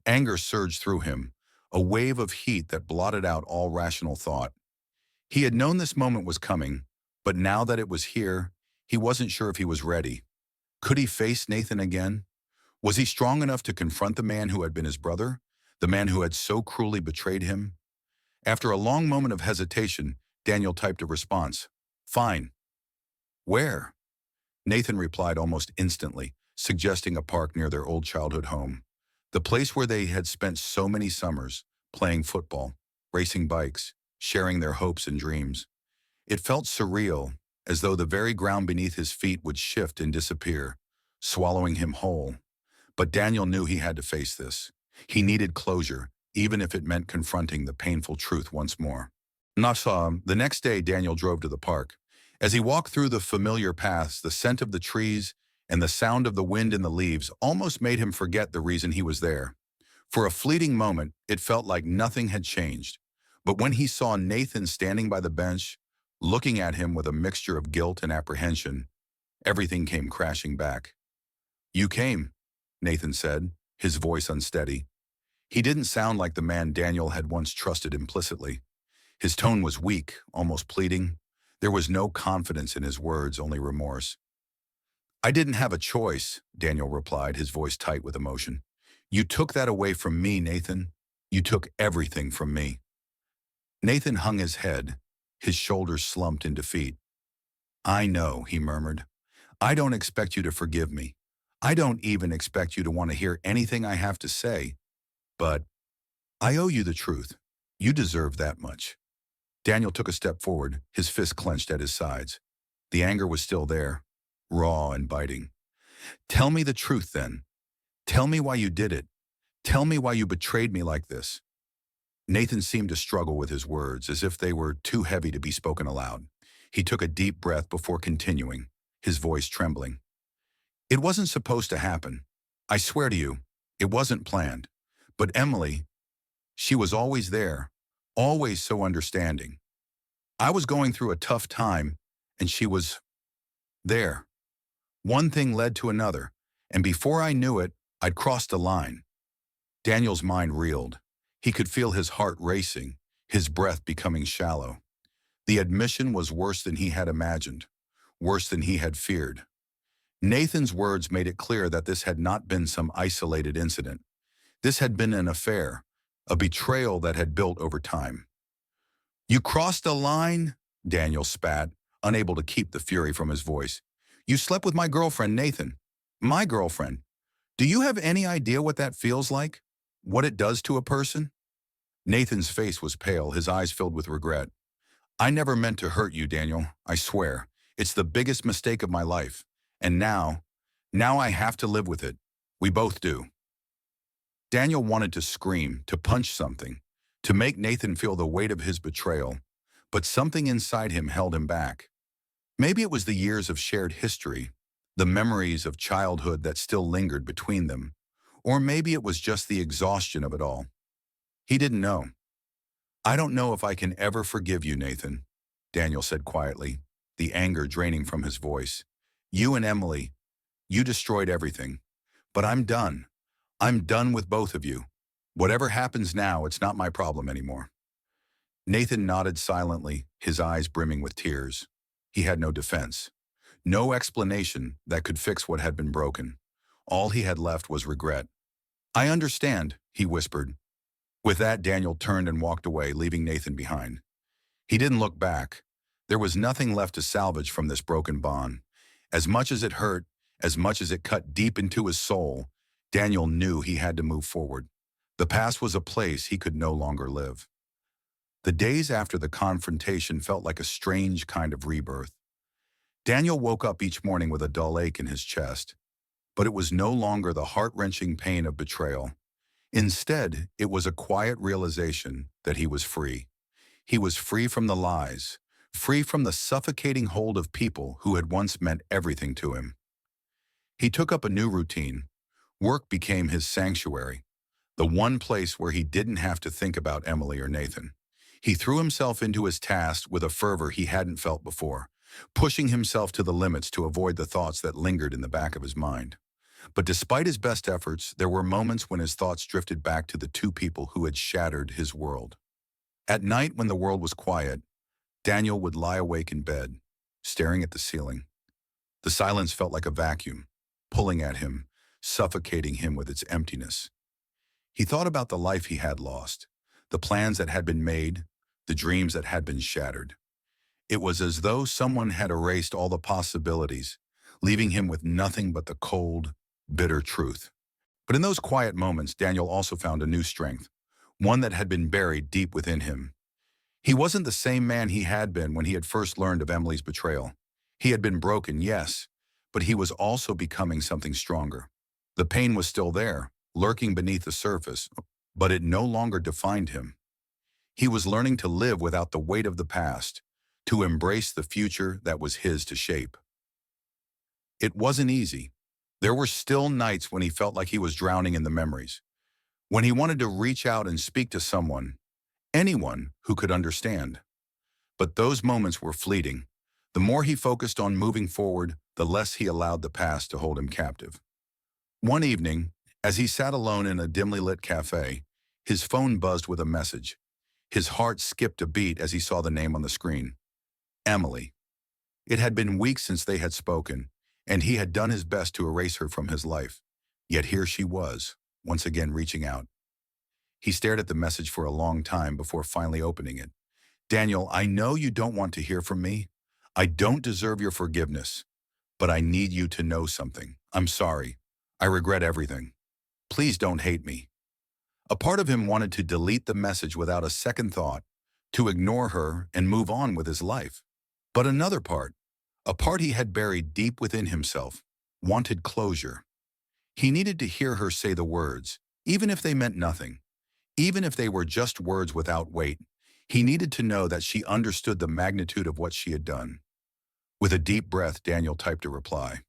Anger surged through him, a wave of heat that blotted out all rational thought. He had known this moment was coming, but now that it was here, he wasn't sure if he was ready. Could he face Nathan again? Was he strong enough to confront the man who had been his brother, the man who had so cruelly betrayed him? After a long moment of hesitation, Daniel typed a response. Fine. Where? Nathan replied almost instantly, suggesting a park near their old childhood home. The place where they had spent so many summers, playing football, racing bikes, sharing their hopes and dreams. It felt surreal, as though the very ground beneath his feet would shift and disappear, swallowing him whole. But Daniel knew he had to face this. He needed closure, even if it meant confronting the painful truth once more. The next day, Daniel drove to the park. As he walked through the familiar paths, the scent of the trees and the sound of the wind in the leaves almost made him forget the reason he was there. For a fleeting moment, it felt like nothing had changed. But when he saw Nathan standing by the bench, looking at him with a mixture of guilt and apprehension, everything came crashing back. You came, Nathan said, his voice unsteady. He didn't sound like the man Daniel had once trusted implicitly. His tone was weak, almost pleading. There was no confidence in his words, only remorse. I didn't have a choice, Daniel replied, his voice tight with emotion. You took that away from me, Nathan. You took everything from me. Nathan hung his head, his shoulders slumped in defeat. I know, he murmured. I don't expect you to forgive me. I don't even expect you to want to hear anything I have to say. But I owe you the truth. You deserve that much. Daniel took a step forward, his fist clenched at his sides. The anger was still there, raw and biting. Tell me the truth, then. Tell me why you did it. Tell me why you betrayed me like this. Nathan seemed to struggle with his words, as if they were too heavy to be spoken aloud. He took a deep breath before continuing, his voice trembling. It wasn't supposed to happen. I swear to you, it wasn't planned. But Emily, she was always there, always so understanding. I was going through a tough time, and she was there. One thing led to another, and before I knew it, I'd crossed a line. Daniel's mind reeled. He could feel his heart racing, his breath becoming shallow. The admission was worse than he had imagined, worse than he had feared. Nathan's words made it clear that this had not been some isolated incident. This had been an affair, a betrayal that had built over time. You crossed a line, Daniel spat, unable to keep the fury from his voice. You slept with my girlfriend, Nathan. My girlfriend. Do you have any idea what that feels like? What it does to a person? Nathan's face was pale, his eyes filled with regret. I never meant to hurt you, Daniel, I swear. It's the biggest mistake of my life. And now I have to live with it. We both do. Daniel wanted to scream, to punch something, to make Nathan feel the weight of his betrayal, but something inside him held him back. Maybe it was the years of shared history, the memories of childhood that still lingered between them, or maybe it was just the exhaustion of it all. He didn't know. I don't know if I can ever forgive you, Nathan, Daniel said quietly, the anger draining from his voice. You and Emily, you destroyed everything. But I'm done. I'm done with both of you. Whatever happens now, it's not my problem anymore. Nathan nodded silently, his eyes brimming with tears. He had no defense, no explanation that could fix what had been broken. All he had left was regret. I understand, he whispered. With that, Daniel turned and walked away, leaving Nathan behind. He didn't look back. There was nothing left to salvage from this broken bond. As much as it hurt, as much as it cut deep into his soul, Daniel knew he had to move forward. The past was a place he could no longer live. The days after the confrontation felt like a strange kind of rebirth. Daniel woke up each morning with a dull ache in his chest, but it was no longer the heart-wrenching pain of betrayal. Instead, it was a quiet realization that he was free. He was free from the lies, free from the suffocating hold of people who had once meant everything to him. He took up a new routine. Work became his sanctuary, the one place where he didn't have to think about Emily or Nathan. He threw himself into his task with a fervor he hadn't felt before, pushing himself to the limits to avoid the thoughts that lingered in the back of his mind. But despite his best efforts, there were moments when his thoughts drifted back to the two people who had shattered his world. At night, when the world was quiet, Daniel would lie awake in bed, staring at the ceiling. The silence felt like a vacuum, pulling at him, suffocating him with its emptiness. He thought about the life he had lost, the plans that had been made, the dreams that had been shattered. It was as though someone had erased all the possibilities, leaving him with nothing but the cold, bitter truth. But in those quiet moments, Daniel also found a new strength, one that had been buried deep within him. He wasn't the same man he had been when he had first learned of Emily's betrayal. He had been broken, yes, but he was also becoming something stronger. The pain was still there, lurking beneath the surface, but it no longer defined him. He was learning to live without the weight of the past, to embrace the future that was his to shape. It wasn't easy. There were still nights when he felt like he was drowning in the memories, when he wanted to reach out and speak to someone, anyone who could understand. But those moments were fleeting. The more he focused on moving forward, the less he allowed the past to hold him captive. One evening, as he sat alone in a dimly lit cafe, his phone buzzed with a message. His heart skipped a beat as he saw the name on the screen. Emily. It had been weeks since they had spoken, and he had done his best to erase her from his life. Yet here she was, once again reaching out. He stared at the message for a long time before finally opening it. Daniel, I know you don't want to hear from me. I don't deserve your forgiveness, but I need you to know something. I'm sorry. I regret everything. Please don't hate me. A part of him wanted to delete the message without a second thought, to ignore her and move on with his life. But another part, a part he had buried deep within himself, wanted closure. He needed to hear her say the words, even if they meant nothing, even if they were just words without weight. He needed to know that she understood the magnitude of what she had done. With a deep breath, Daniel typed a reply.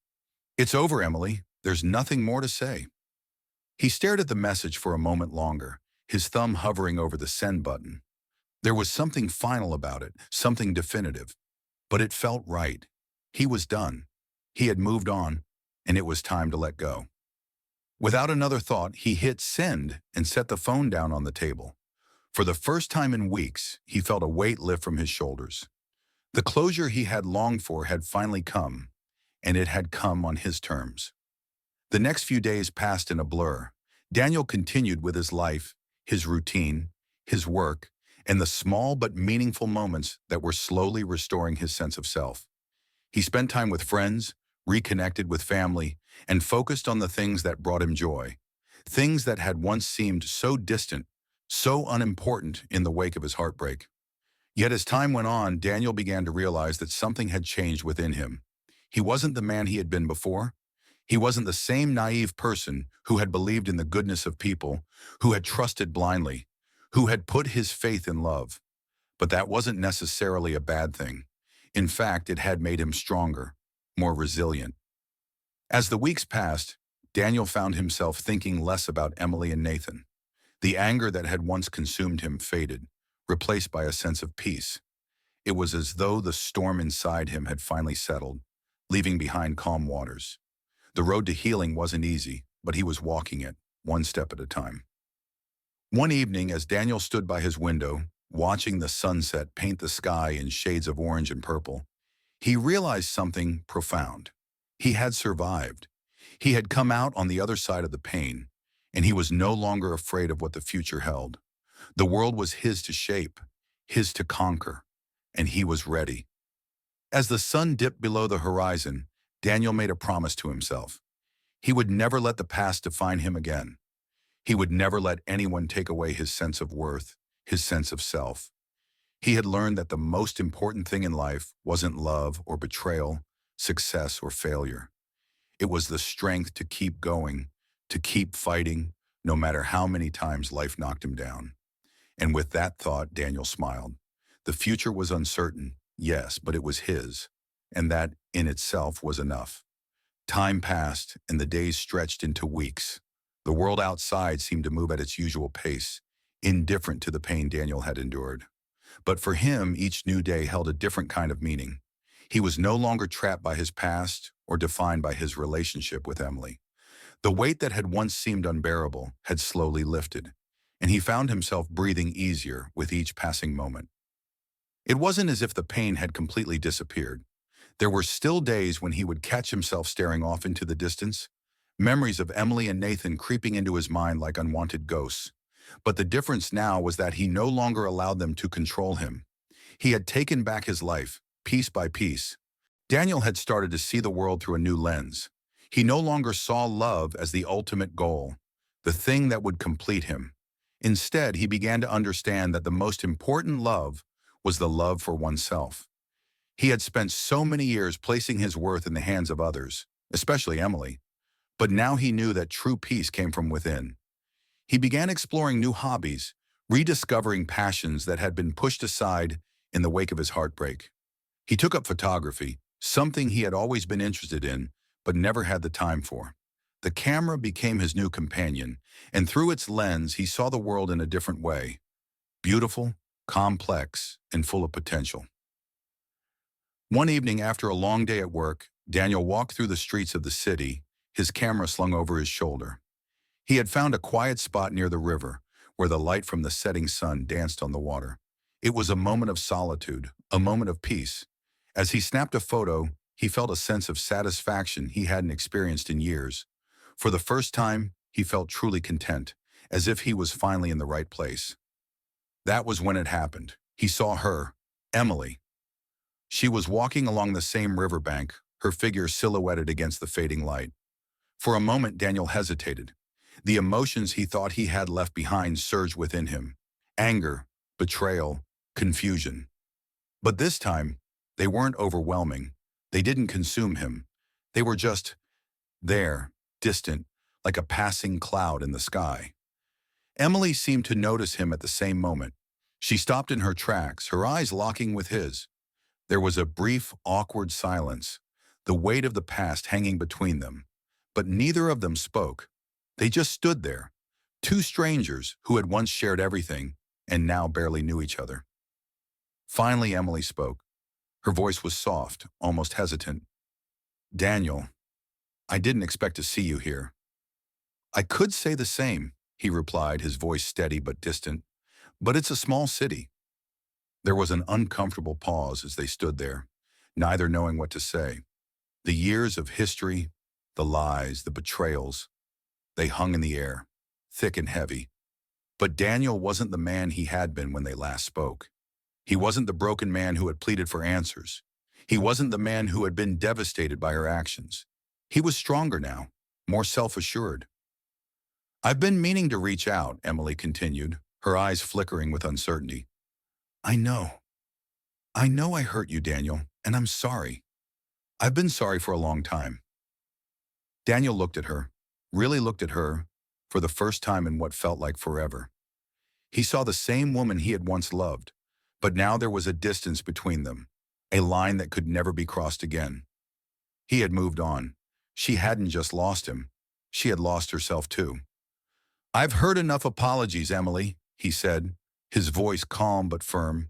It's over, Emily. There's nothing more to say. He stared at the message for a moment longer, his thumb hovering over the send button. There was something final about it, something definitive. But it felt right. He was done. He had moved on, and it was time to let go. Without another thought, he hit send and set the phone down on the table. For the first time in weeks, he felt a weight lift from his shoulders. The closure he had longed for had finally come, and it had come on his terms. The next few days passed in a blur. Daniel continued with his life, his routine, his work, and the small but meaningful moments that were slowly restoring his sense of self. He spent time with friends, reconnected with family, and focused on the things that brought him joy, things that had once seemed so distant, so unimportant in the wake of his heartbreak. Yet as time went on, Daniel began to realize that something had changed within him. He wasn't the man he had been before. He wasn't the same naive person who had believed in the goodness of people, who had trusted blindly, who had put his faith in love. But that wasn't necessarily a bad thing. In fact, it had made him stronger, more resilient. As the weeks passed, Daniel found himself thinking less about Emily and Nathan. The anger that had once consumed him faded, replaced by a sense of peace. It was as though the storm inside him had finally settled, leaving behind calm waters. The road to healing wasn't easy, but he was walking it, one step at a time. One evening, as Daniel stood by his window, watching the sunset paint the sky in shades of orange and purple, he realized something profound. He had survived. He had come out on the other side of the pain, and he was no longer afraid of what the future held. The world was his to shape, his to conquer, and he was ready. As the sun dipped below the horizon, Daniel made a promise to himself. He would never let the past define him again. He would never let anyone take away his sense of worth, his sense of self. He had learned that the most important thing in life wasn't love or betrayal, success or failure. It was the strength to keep going, to keep fighting, no matter how many times life knocked him down. And with that thought, Daniel smiled. The future was uncertain, yes, but it was his, and that in itself was enough. Time passed, and the days stretched into weeks. The world outside seemed to move at its usual pace, indifferent to the pain Daniel had endured. But for him, each new day held a different kind of meaning. He was no longer trapped by his past or defined by his relationship with Emily. The weight that had once seemed unbearable had slowly lifted, and he found himself breathing easier with each passing moment. It wasn't as if the pain had completely disappeared. There were still days when he would catch himself staring off into the distance, memories of Emily and Nathan creeping into his mind like unwanted ghosts. But the difference now was that he no longer allowed them to control him. He had taken back his life, piece by piece. Daniel had started to see the world through a new lens. He no longer saw love as the ultimate goal, the thing that would complete him. Instead, he began to understand that the most important love was the love for oneself. He had spent so many years placing his worth in the hands of others, especially Emily, but now he knew that true peace came from within. He began exploring new hobbies, rediscovering passions that had been pushed aside in the wake of his heartbreak. He took up photography, something he had always been interested in, but never had the time for. The camera became his new companion, and through its lens he saw the world in a different way, beautiful, complex, and full of potential. One evening after a long day at work, Daniel walked through the streets of the city, his camera slung over his shoulder. He had found a quiet spot near the river, where the light from the setting sun danced on the water. It was a moment of solitude, a moment of peace. As he snapped a photo, he felt a sense of satisfaction he hadn't experienced in years. For the first time, he felt truly content, as if he was finally in the right place. That was when it happened. He saw her, Emily. She was walking along the same riverbank, her figure silhouetted against the fading light. For a moment, Daniel hesitated. The emotions he thought he had left behind surged within him. Anger, betrayal, confusion. But this time, they weren't overwhelming. They didn't consume him. They were just there, distant, like a passing cloud in the sky. Emily seemed to notice him at the same moment. She stopped in her tracks, her eyes locking with his. There was a brief, awkward silence, the weight of the past hanging between them. But neither of them spoke. They just stood there, two strangers who had once shared everything and now barely knew each other. Finally, Emily spoke. Her voice was soft, almost hesitant. "Daniel, I didn't expect to see you here." "I could say the same," he replied, his voice steady but distant. "But it's a small city." There was an uncomfortable pause as they stood there, neither knowing what to say. The years of history, the lies, the betrayals, they hung in the air, thick and heavy. But Daniel wasn't the man he had been when they last spoke. He wasn't the broken man who had pleaded for answers. He wasn't the man who had been devastated by her actions. He was stronger now, more self-assured. "I've been meaning to reach out," Emily continued, her eyes flickering with uncertainty. I know. I know I hurt you, Daniel, and I'm sorry. I've been sorry for a long time." Daniel looked at her, really looked at her, for the first time in what felt like forever. He saw the same woman he had once loved, but now there was a distance between them, a line that could never be crossed again. He had moved on. She hadn't just lost him. She had lost herself too. "I've heard enough apologies, Emily," he said, his voice calm but firm.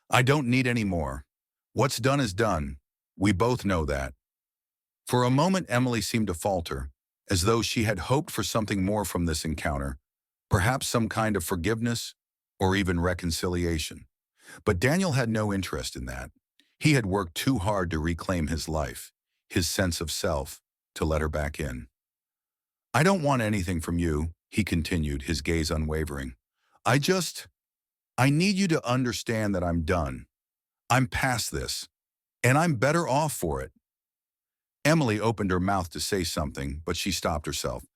"I don't need any more. What's done is done. We both know that." For a moment, Emily seemed to falter, as though she had hoped for something more from this encounter, perhaps some kind of forgiveness or even reconciliation. But Daniel had no interest in that. He had worked too hard to reclaim his life, his sense of self, to let her back in. "I don't want anything from you," he continued, his gaze unwavering. I need you to understand that I'm done. I'm past this, and I'm better off for it." Emily opened her mouth to say something, but she stopped herself.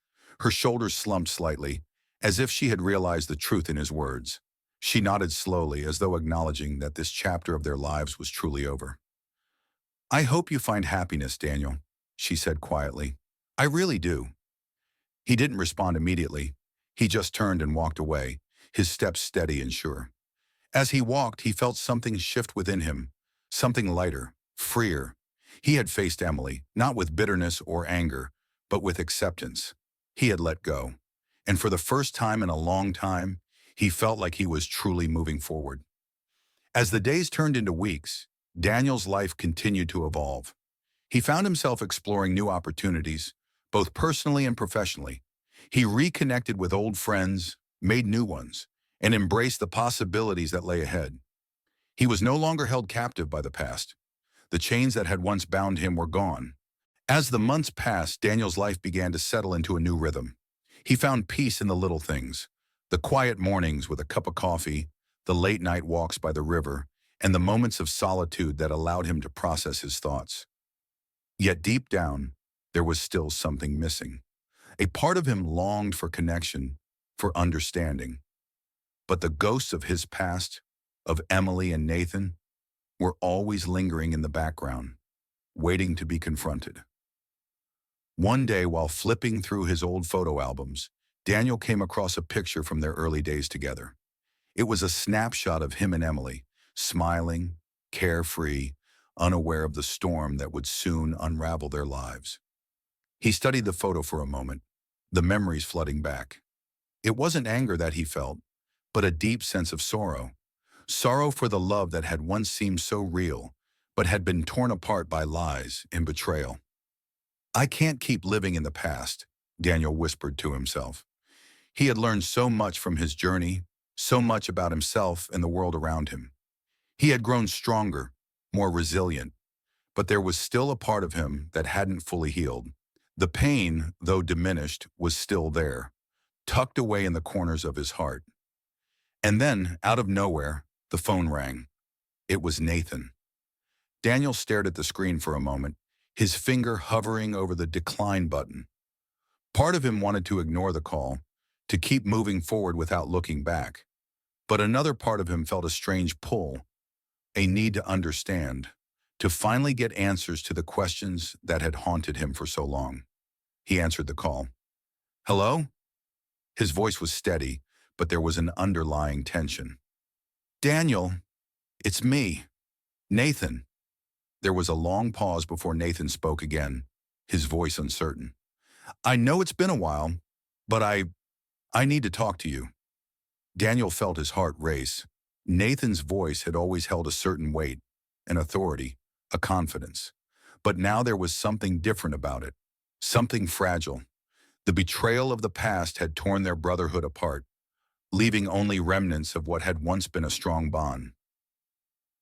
Her shoulders slumped slightly, as if she had realized the truth in his words. She nodded slowly, as though acknowledging that this chapter of their lives was truly over. "I hope you find happiness, Daniel," she said quietly. "I really do." He didn't respond immediately. He just turned and walked away, his steps steady and sure. As he walked, he felt something shift within him, something lighter, freer. He had faced Emily, not with bitterness or anger, but with acceptance. He had let go. And for the first time in a long time, he felt like he was truly moving forward. As the days turned into weeks, Daniel's life continued to evolve. He found himself exploring new opportunities, both personally and professionally. He reconnected with old friends, made new ones, and embraced the possibilities that lay ahead. He was no longer held captive by the past. The chains that had once bound him were gone. As the months passed, Daniel's life began to settle into a new rhythm. He found peace in the little things, the quiet mornings with a cup of coffee, the late night walks by the river, and the moments of solitude that allowed him to process his thoughts. Yet deep down, there was still something missing. A part of him longed for connection, for understanding. But the ghosts of his past, of Emily and Nathan, were always lingering in the background, waiting to be confronted. One day, while flipping through his old photo albums, Daniel came across a picture from their early days together. It was a snapshot of him and Emily, smiling, carefree, unaware of the storm that would soon unravel their lives. He studied the photo for a moment, the memories flooding back. It wasn't anger that he felt, but a deep sense of sorrow. Sorrow for the love that had once seemed so real, but had been torn apart by lies and betrayal. "I can't keep living in the past," Daniel whispered to himself. He had learned so much from his journey, so much about himself and the world around him. He had grown stronger, more resilient, but there was still a part of him that hadn't fully healed. The pain, though diminished, was still there, tucked away in the corners of his heart. And then, out of nowhere, the phone rang. It was Nathan. Daniel stared at the screen for a moment, his finger hovering over the decline button. Part of him wanted to ignore the call, to keep moving forward without looking back. But another part of him felt a strange pull, a need to understand, to finally get answers to the questions that had haunted him for so long. He answered the call. "Hello?" His voice was steady, but there was an underlying tension. "Daniel, it's me, Nathan." There was a long pause before Nathan spoke again, his voice uncertain. "I know it's been a while, but I need to talk to you." Daniel felt his heart race. Nathan's voice had always held a certain weight, an authority, a confidence. But now there was something different about it, something fragile. The betrayal of the past had torn their brotherhood apart, leaving only remnants of what had once been a strong bond.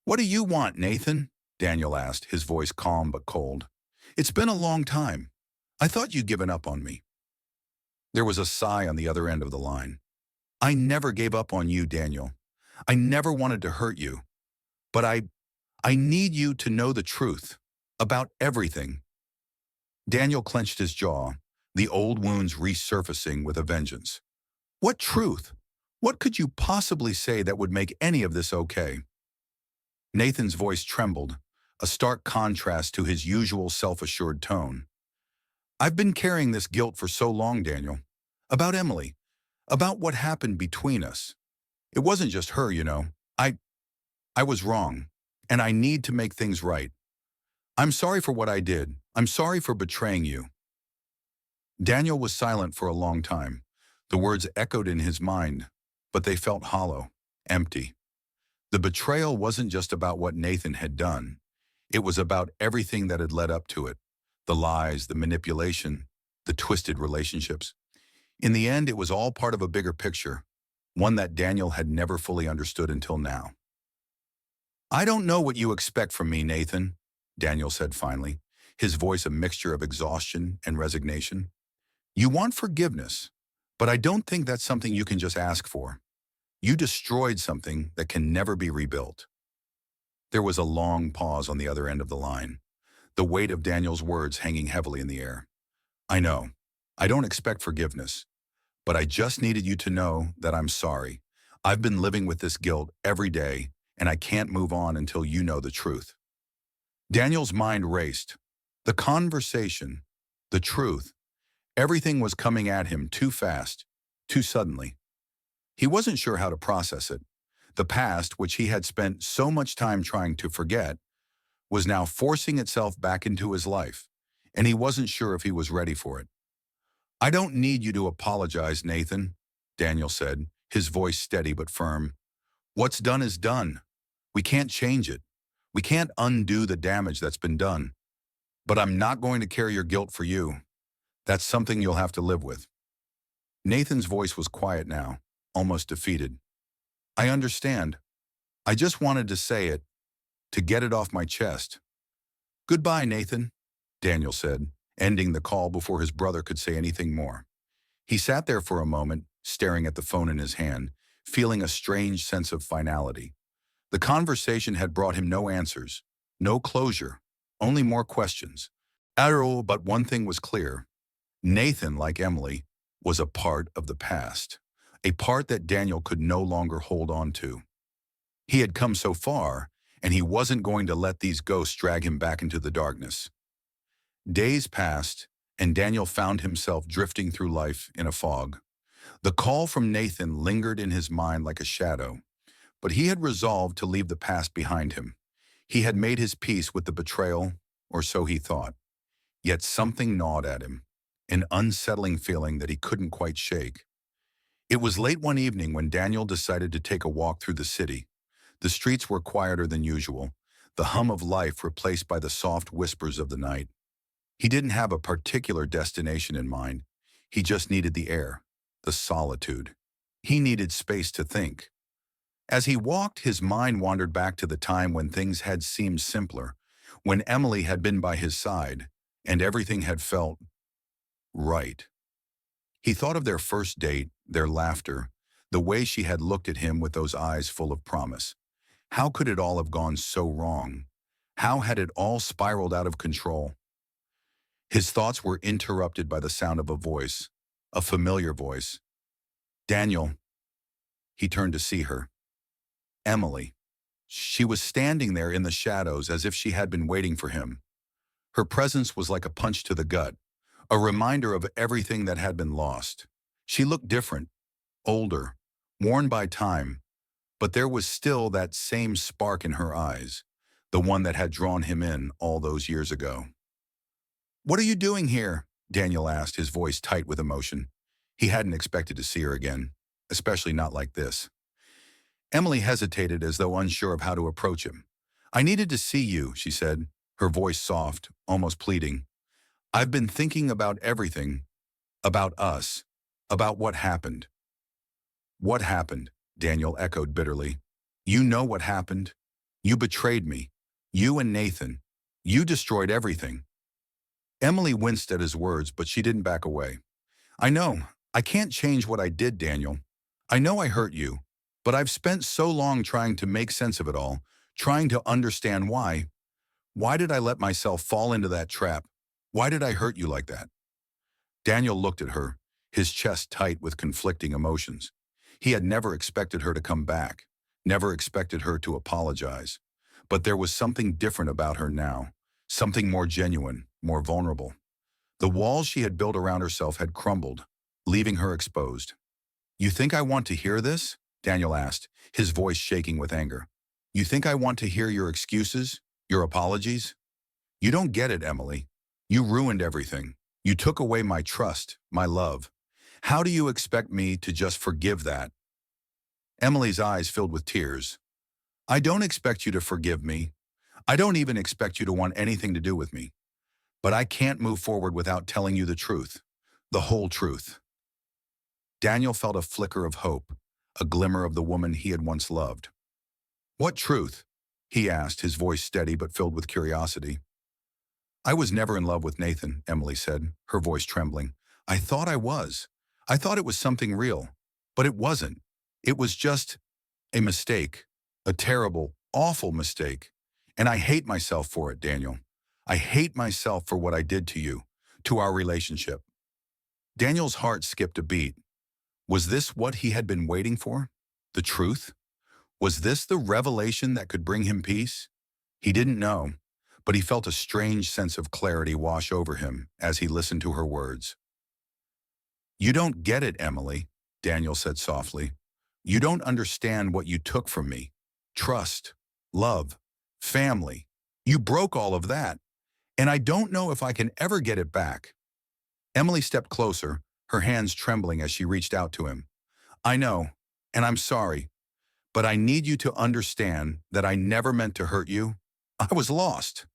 "What do you want, Nathan?" Daniel asked, his voice calm but cold. "It's been a long time. I thought you'd given up on me." There was a sigh on the other end of the line. "I never gave up on you, Daniel. I never wanted to hurt you. But I need you to know the truth about everything." Daniel clenched his jaw, the old wounds resurfacing with a vengeance. "What truth? What could you possibly say that would make any of this okay?" Nathan's voice trembled, a stark contrast to his usual self-assured tone. "I've been carrying this guilt for so long, Daniel. About Emily. About what happened between us. It wasn't just her, you know. I was wrong, and I need to make things right. I'm sorry for what I did. I'm sorry for betraying you." Daniel was silent for a long time. The words echoed in his mind, but they felt hollow, empty. The betrayal wasn't just about what Nathan had done. It was about everything that had led up to it. The lies, the manipulation, the twisted relationships. In the end, it was all part of a bigger picture, one that Daniel had never fully understood until now. "I don't know what you expect from me, Nathan," Daniel said finally, his voice a mixture of exhaustion and resignation. "You want forgiveness, but I don't think that's something you can just ask for. You destroyed something that can never be rebuilt." There was a long pause on the other end of the line, the weight of Daniel's words hanging heavily in the air. "I know. I don't expect forgiveness, but I just needed you to know that I'm sorry. I've been living with this guilt every day, and I can't move on until you know the truth." Daniel's mind raced. The conversation, the truth, everything was coming at him too fast, too suddenly. He wasn't sure how to process it. The past, which he had spent so much time trying to forget, was now forcing itself back into his life, and he wasn't sure if he was ready for it. "I don't need you to apologize, Nathan," Daniel said, his voice steady but firm. "What's done is done. We can't change it. We can't undo the damage that's been done. But I'm not going to carry your guilt for you. That's something you'll have to live with. Nathan's voice was quiet now, almost defeated. I understand. I just wanted to say it, to get it off my chest. Goodbye, Nathan, Daniel said, ending the call before his brother could say anything more. He sat there for a moment, staring at the phone in his hand, feeling a strange sense of finality. The conversation had brought him no answers, no closure, only more questions. But one thing was clear. Nathan, like Emily, was a part of the past, a part that Daniel could no longer hold on to. He had come so far, and he wasn't going to let these ghosts drag him back into the darkness. Days passed, and Daniel found himself drifting through life in a fog. The call from Nathan lingered in his mind like a shadow, but he had resolved to leave the past behind him. He had made his peace with the betrayal, or so he thought. Yet something gnawed at him, an unsettling feeling that he couldn't quite shake. It was late one evening when Daniel decided to take a walk through the city. The streets were quieter than usual, the hum of life replaced by the soft whispers of the night. He didn't have a particular destination in mind. He just needed the air, the solitude. He needed space to think. As he walked, his mind wandered back to the time when things had seemed simpler, when Emily had been by his side, and everything had felt right. He thought of their first date, their laughter, the way she had looked at him with those eyes full of promise. How could it all have gone so wrong? How had it all spiraled out of control? His thoughts were interrupted by the sound of a voice, a familiar voice. Daniel. He turned to see her. Emily. She was standing there in the shadows as if she had been waiting for him. Her presence was like a punch to the gut, a reminder of everything that had been lost. She looked different, older, worn by time, but there was still that same spark in her eyes, the one that had drawn him in all those years ago. What are you doing here? Daniel asked, his voice tight with emotion. He hadn't expected to see her again, especially not like this. Emily hesitated as though unsure of how to approach him. I needed to see you, she said, her voice soft, almost pleading. I've been thinking about everything, about us, about what happened. What happened? Daniel echoed bitterly. You know what happened. You betrayed me. You and Nathan. You destroyed everything. Emily winced at his words, but she didn't back away. I know. I can't change what I did, Daniel. I know I hurt you, but I've spent so long trying to make sense of it all, trying to understand why. Why did I let myself fall into that trap? Why did I hurt you like that? Daniel looked at her, his chest tight with conflicting emotions. He had never expected her to come back, never expected her to apologize. But there was something different about her now, something more genuine, more vulnerable. The walls she had built around herself had crumbled, leaving her exposed. You think I want to hear this? Daniel asked, his voice shaking with anger. You think I want to hear your excuses, your apologies? You don't get it, Emily. You ruined everything. You took away my trust, my love. How do you expect me to just forgive that? Emily's eyes filled with tears. I don't expect you to forgive me. I don't even expect you to want anything to do with me. But I can't move forward without telling you the truth, the whole truth. Daniel felt a flicker of hope, a glimmer of the woman he had once loved. What truth? He asked, his voice steady but filled with curiosity. I was never in love with Nathan, Emily said, her voice trembling. I thought I was. I thought it was something real. But it wasn't. It was just a mistake. A terrible, awful mistake. And I hate myself for it, Daniel. I hate myself for what I did to you, to our relationship. Daniel's heart skipped a beat. Was this what he had been waiting for? The truth? Was this the revelation that could bring him peace? He didn't know, but he felt a strange sense of clarity wash over him as he listened to her words. You don't get it, Emily, Daniel said softly. You don't understand what you took from me. Trust, love, family. You broke all of that, and I don't know if I can ever get it back. Emily stepped closer, her hands trembling as she reached out to him. I know, and I'm sorry, but I need you to understand that I never meant to hurt you. I was lost.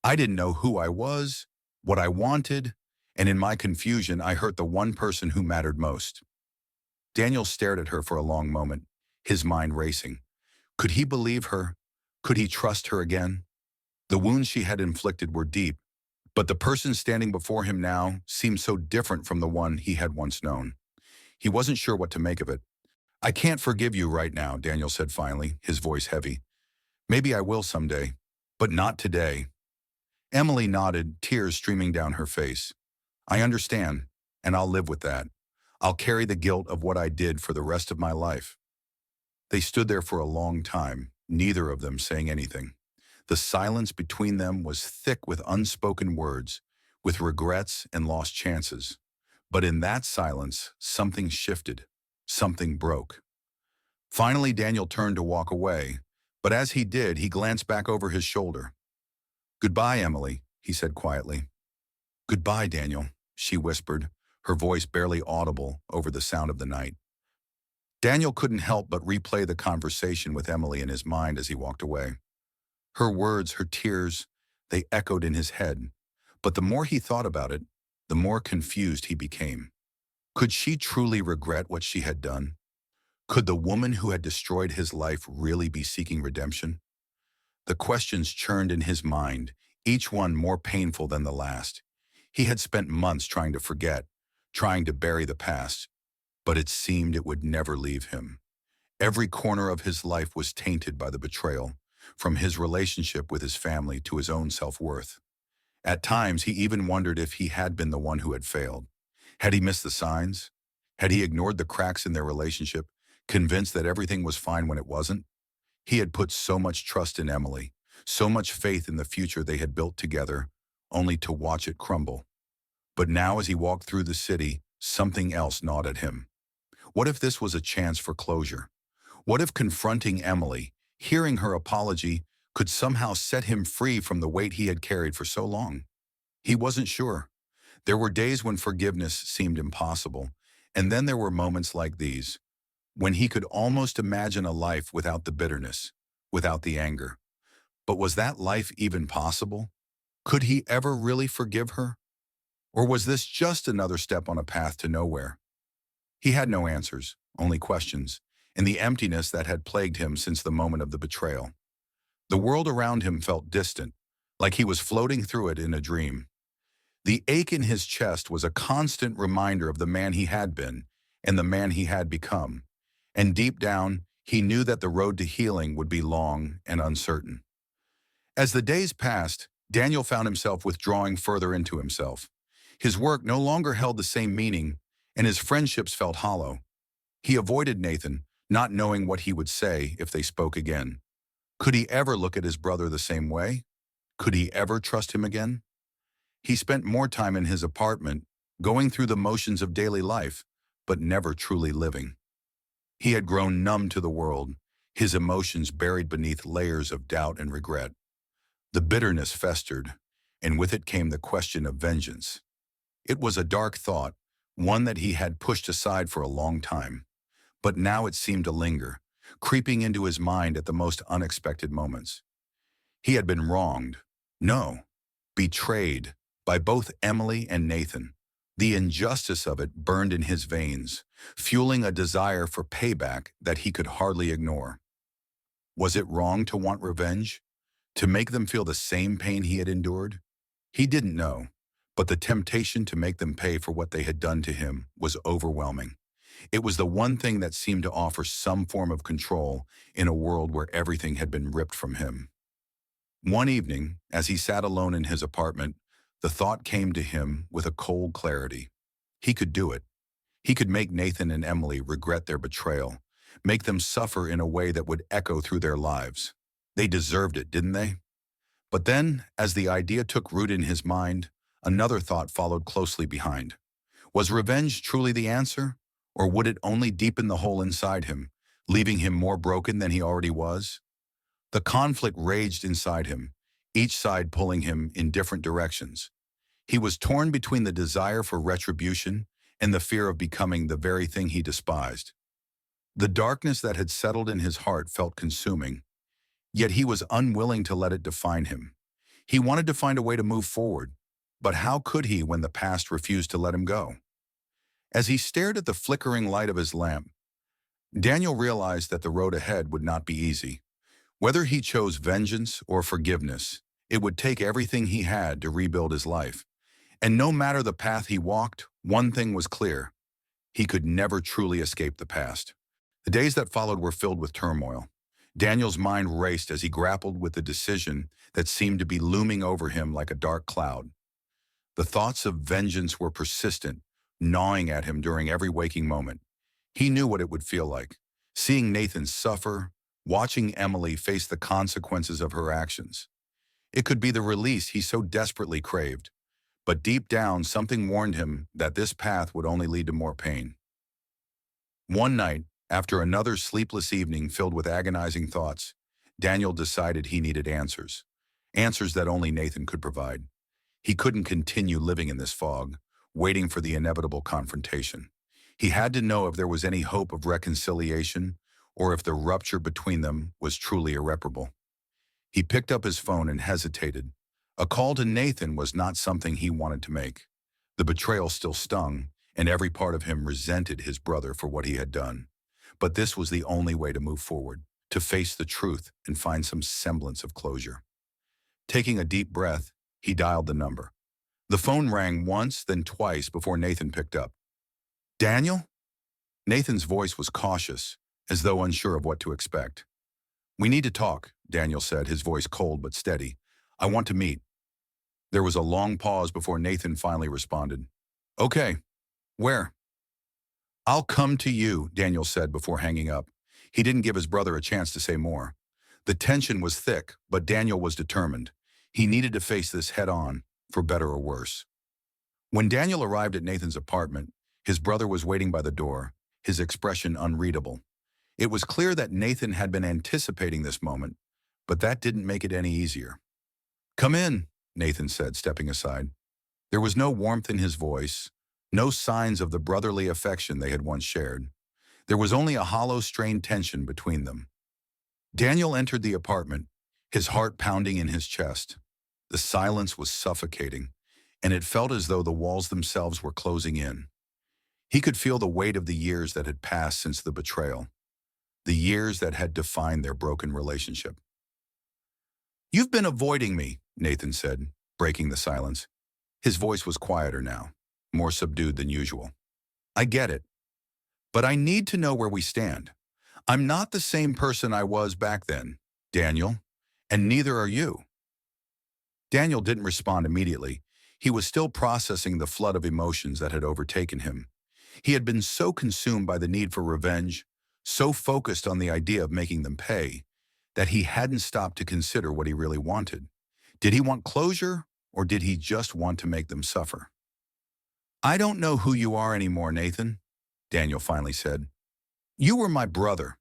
I didn't know who I was, what I wanted, And in my confusion, I hurt the one person who mattered most. Daniel stared at her for a long moment, his mind racing. Could he believe her? Could he trust her again? The wounds she had inflicted were deep, but the person standing before him now seemed so different from the one he had once known. He wasn't sure what to make of it. I can't forgive you right now, Daniel said finally, his voice heavy. Maybe I will someday, but not today. Emily nodded, tears streaming down her face. I understand, and I'll live with that. I'll carry the guilt of what I did for the rest of my life. They stood there for a long time, neither of them saying anything. The silence between them was thick with unspoken words, with regrets and lost chances. But in that silence, something shifted. Something broke. Finally, Daniel turned to walk away, but as he did, he glanced back over his shoulder. Goodbye, Emily, he said quietly. Goodbye, Daniel, she whispered, her voice barely audible over the sound of the night. Daniel couldn't help but replay the conversation with Emily in his mind as he walked away. Her words, her tears, they echoed in his head. But the more he thought about it, the more confused he became. Could she truly regret what she had done? Could the woman who had destroyed his life really be seeking redemption? The questions churned in his mind, each one more painful than the last. He had spent months trying to forget, trying to bury the past, but it seemed it would never leave him. Every corner of his life was tainted by the betrayal, from his relationship with his family to his own self-worth. At times, he even wondered if he had been the one who had failed. Had he missed the signs? Had he ignored the cracks in their relationship, convinced that everything was fine when it wasn't? He had put so much trust in Emily, so much faith in the future they had built together, only to watch it crumble. But now as he walked through the city, something else gnawed at him. What if this was a chance for closure? What if confronting Emily, hearing her apology, could somehow set him free from the weight he had carried for so long? He wasn't sure. There were days when forgiveness seemed impossible, and then there were moments like these, when he could almost imagine a life without the bitterness, without the anger. But was that life even possible? Could he ever really forgive her? Or was this just another step on a path to nowhere? He had no answers, only questions, and the emptiness that had plagued him since the moment of the betrayal. The world around him felt distant, like he was floating through it in a dream. The ache in his chest was a constant reminder of the man he had been and the man he had become. And deep down, he knew that the road to healing would be long and uncertain. As the days passed, Daniel found himself withdrawing further into himself. His work no longer held the same meaning, and his friendships felt hollow. He avoided Nathan, not knowing what he would say if they spoke again. Could he ever look at his brother the same way? Could he ever trust him again? He spent more time in his apartment, going through the motions of daily life, but never truly living. He had grown numb to the world, his emotions buried beneath layers of doubt and regret. The bitterness festered, and with it came the question of vengeance. It was a dark thought, one that he had pushed aside for a long time. But now it seemed to linger, creeping into his mind at the most unexpected moments. He had been wronged. No, betrayed by both Emily and Nathan. The injustice of it burned in his veins, fueling a desire for payback that he could hardly ignore. Was it wrong to want revenge? To make them feel the same pain he had endured? He didn't know, but the temptation to make them pay for what they had done to him was overwhelming. It was the one thing that seemed to offer some form of control in a world where everything had been ripped from him. One evening, as he sat alone in his apartment, the thought came to him with a cold clarity. He could do it. He could make Nathan and Emily regret their betrayal, make them suffer in a way that would echo through their lives. They deserved it, didn't they? But then, as the idea took root in his mind, another thought followed closely behind. Was revenge truly the answer, or would it only deepen the hole inside him, leaving him more broken than he already was? The conflict raged inside him, each side pulling him in different directions. He was torn between the desire for retribution and the fear of becoming the very thing he despised. The darkness that had settled in his heart felt consuming, yet he was unwilling to let it define him. He wanted to find a way to move forward, But how could he when the past refused to let him go? As he stared at the flickering light of his lamp, Daniel realized that the road ahead would not be easy. Whether he chose vengeance or forgiveness, it would take everything he had to rebuild his life. And no matter the path he walked, one thing was clear: he could never truly escape the past. The days that followed were filled with turmoil. Daniel's mind raced as he grappled with the decision that seemed to be looming over him like a dark cloud. The thoughts of vengeance were persistent, gnawing at him during every waking moment. He knew what it would feel like, seeing Nathan suffer, watching Emily face the consequences of her actions. It could be the release he so desperately craved, but deep down something warned him that this path would only lead to more pain. One night, after another sleepless evening filled with agonizing thoughts, Daniel decided he needed answers. Answers that only Nathan could provide. He couldn't continue living in this fog, waiting for the inevitable confrontation. He had to know if there was any hope of reconciliation or if the rupture between them was truly irreparable. He picked up his phone and hesitated. A call to Nathan was not something he wanted to make. The betrayal still stung, and every part of him resented his brother for what he had done. But this was the only way to move forward, to face the truth and find some semblance of closure. Taking a deep breath, he dialed the number. The phone rang once, then twice before Nathan picked up. "Daniel?" Nathan's voice was cautious, as though unsure of what to expect. "We need to talk," Daniel said, his voice cold but steady. "I want to meet." There was a long pause before Nathan finally responded. "Okay. Where?" "I'll come to you," Daniel said before hanging up. He didn't give his brother a chance to say more. The tension was thick, but Daniel was determined. He needed to face this head-on, for better or worse. When Daniel arrived at Nathan's apartment, his brother was waiting by the door, his expression unreadable. It was clear that Nathan had been anticipating this moment, but that didn't make it any easier. "Come in," Nathan said, stepping aside. There was no warmth in his voice, no signs of the brotherly affection they had once shared. There was only a hollow, strained tension between them. Daniel entered the apartment, his heart pounding in his chest. The silence was suffocating, and it felt as though the walls themselves were closing in. He could feel the weight of the years that had passed since the betrayal, the years that had defined their broken relationship. "You've been avoiding me," Nathan said, breaking the silence. His voice was quieter now, more subdued than usual. "I get it, but I need to know where we stand. I'm not the same person I was back then, Daniel, and neither are you." Daniel didn't respond immediately. He was still processing the flood of emotions that had overtaken him. He had been so consumed by the need for revenge, so focused on the idea of making them pay, that he hadn't stopped to consider what he really wanted. Did he want closure, or did he just want to make them suffer? "I don't know who you are anymore, Nathan," Daniel finally said. "You were my brother.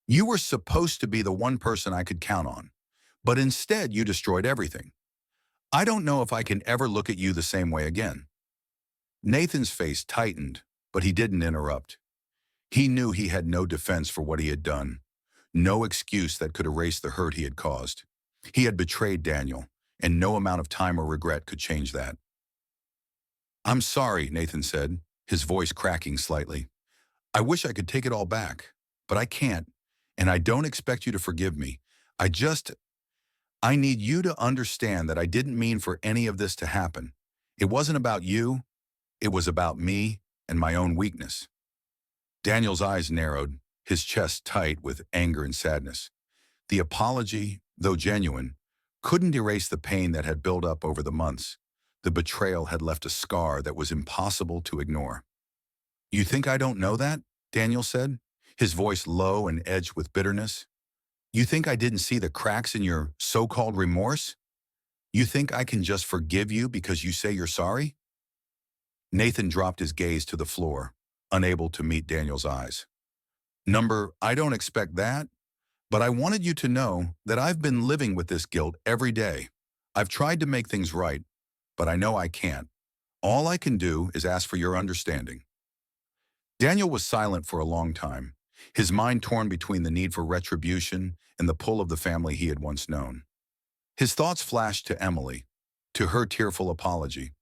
You were supposed to be the one person I could count on, but instead you destroyed everything. I don't know if I can ever look at you the same way again." Nathan's face tightened, but he didn't interrupt. He knew he had no defense for what he had done, no excuse that could erase the hurt he had caused. He had betrayed Daniel, and no amount of time or regret could change that. "I'm sorry," Nathan said, his voice cracking slightly. "I wish I could take it all back, but I can't, and I don't expect you to forgive me. I need you to understand that I didn't mean for any of this to happen. It wasn't about you, it was about me and my own weakness." Daniel's eyes narrowed, his chest tight with anger and sadness. The apology, though genuine, couldn't erase the pain that had built up over the months. The betrayal had left a scar that was impossible to ignore. "You think I don't know that?" Daniel said, his voice low and edged with bitterness. "You think I didn't see the cracks in your so-called remorse? You think I can just forgive you because you say you're sorry?" Nathan dropped his gaze to the floor, unable to meet Daniel's eyes. I don't expect that, but I wanted you to know that I've been living with this guilt every day. I've tried to make things right, but I know I can't. All I can do is ask for your understanding." Daniel was silent for a long time, his mind torn between the need for retribution and the pull of the family he had once known. His thoughts flashed to Emily. to her tearful apology.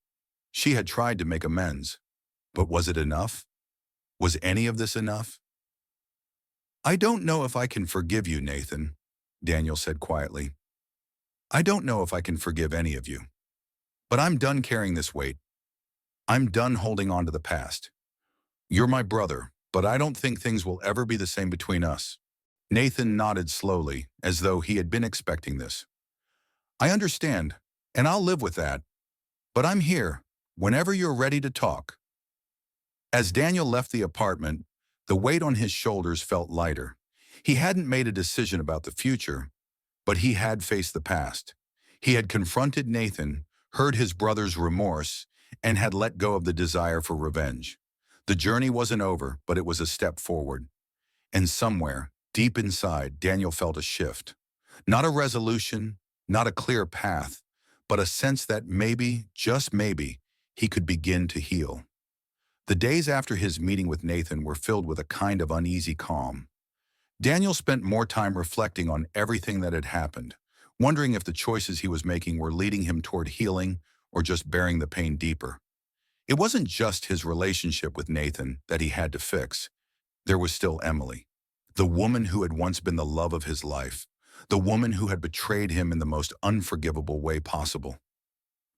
She had tried to make amends, but was it enough? Was any of this enough? "I don't know if I can forgive you, Nathan," Daniel said quietly. "I don't know if I can forgive any of you. But I'm done carrying this weight. I'm done holding on to the past. You're my brother, but I don't think things will ever be the same between us." Nathan nodded slowly, as though he had been expecting this. "I understand, and I'll live with that. But I'm here, whenever you're ready to talk." As Daniel left the apartment, the weight on his shoulders felt lighter. He hadn't made a decision about the future, but he had faced the past. He had confronted Nathan, heard his brother's remorse, and had let go of the desire for revenge. The journey wasn't over, but it was a step forward. And somewhere, deep inside, Daniel felt a shift. Not a resolution, not a clear path, but a sense that maybe, just maybe, he could begin to heal. The days after his meeting with Nathan were filled with a kind of uneasy calm. Daniel spent more time reflecting on everything that had happened, wondering if the choices he was making were leading him toward healing or just bearing the pain deeper. It wasn't just his relationship with Nathan that he had to fix. There was still Emily, the woman who had once been the love of his life, the woman who had betrayed him in the most unforgivable way possible.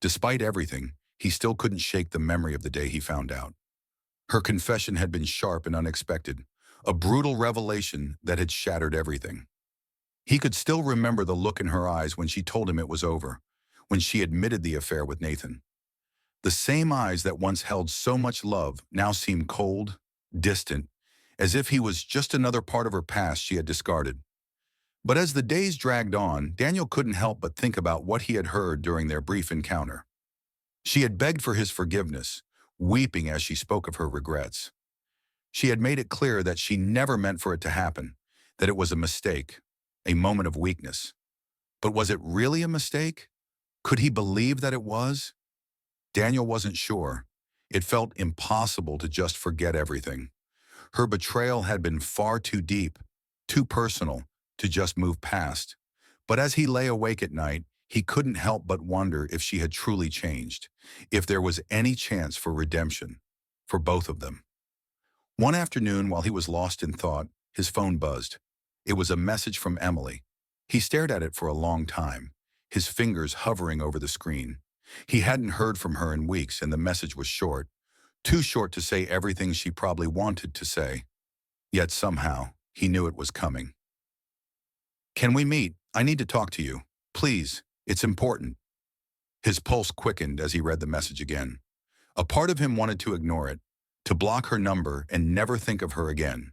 Despite everything, he still couldn't shake the memory of the day he found out. Her confession had been sharp and unexpected, a brutal revelation that had shattered everything. He could still remember the look in her eyes when she told him it was over, when she admitted the affair with Nathan. The same eyes that once held so much love now seemed cold, distant, as if he was just another part of her past she had discarded. But as the days dragged on, Daniel couldn't help but think about what he had heard during their brief encounter. She had begged for his forgiveness, weeping as she spoke of her regrets. She had made it clear that she never meant for it to happen, that it was a mistake, a moment of weakness. But was it really a mistake? Could he believe that it was? Daniel wasn't sure. It felt impossible to just forget everything. Her betrayal had been far too deep, too personal, to just move past. But as he lay awake at night, he couldn't help but wonder if she had truly changed, if there was any chance for redemption, for both of them. One afternoon, while he was lost in thought, his phone buzzed. It was a message from Emily. He stared at it for a long time, his fingers hovering over the screen. He hadn't heard from her in weeks, and the message was short, too short to say everything she probably wanted to say. Yet somehow, he knew it was coming. "Can we meet? I need to talk to you. Please, it's important." His pulse quickened as he read the message again. A part of him wanted to ignore it, to block her number and never think of her again.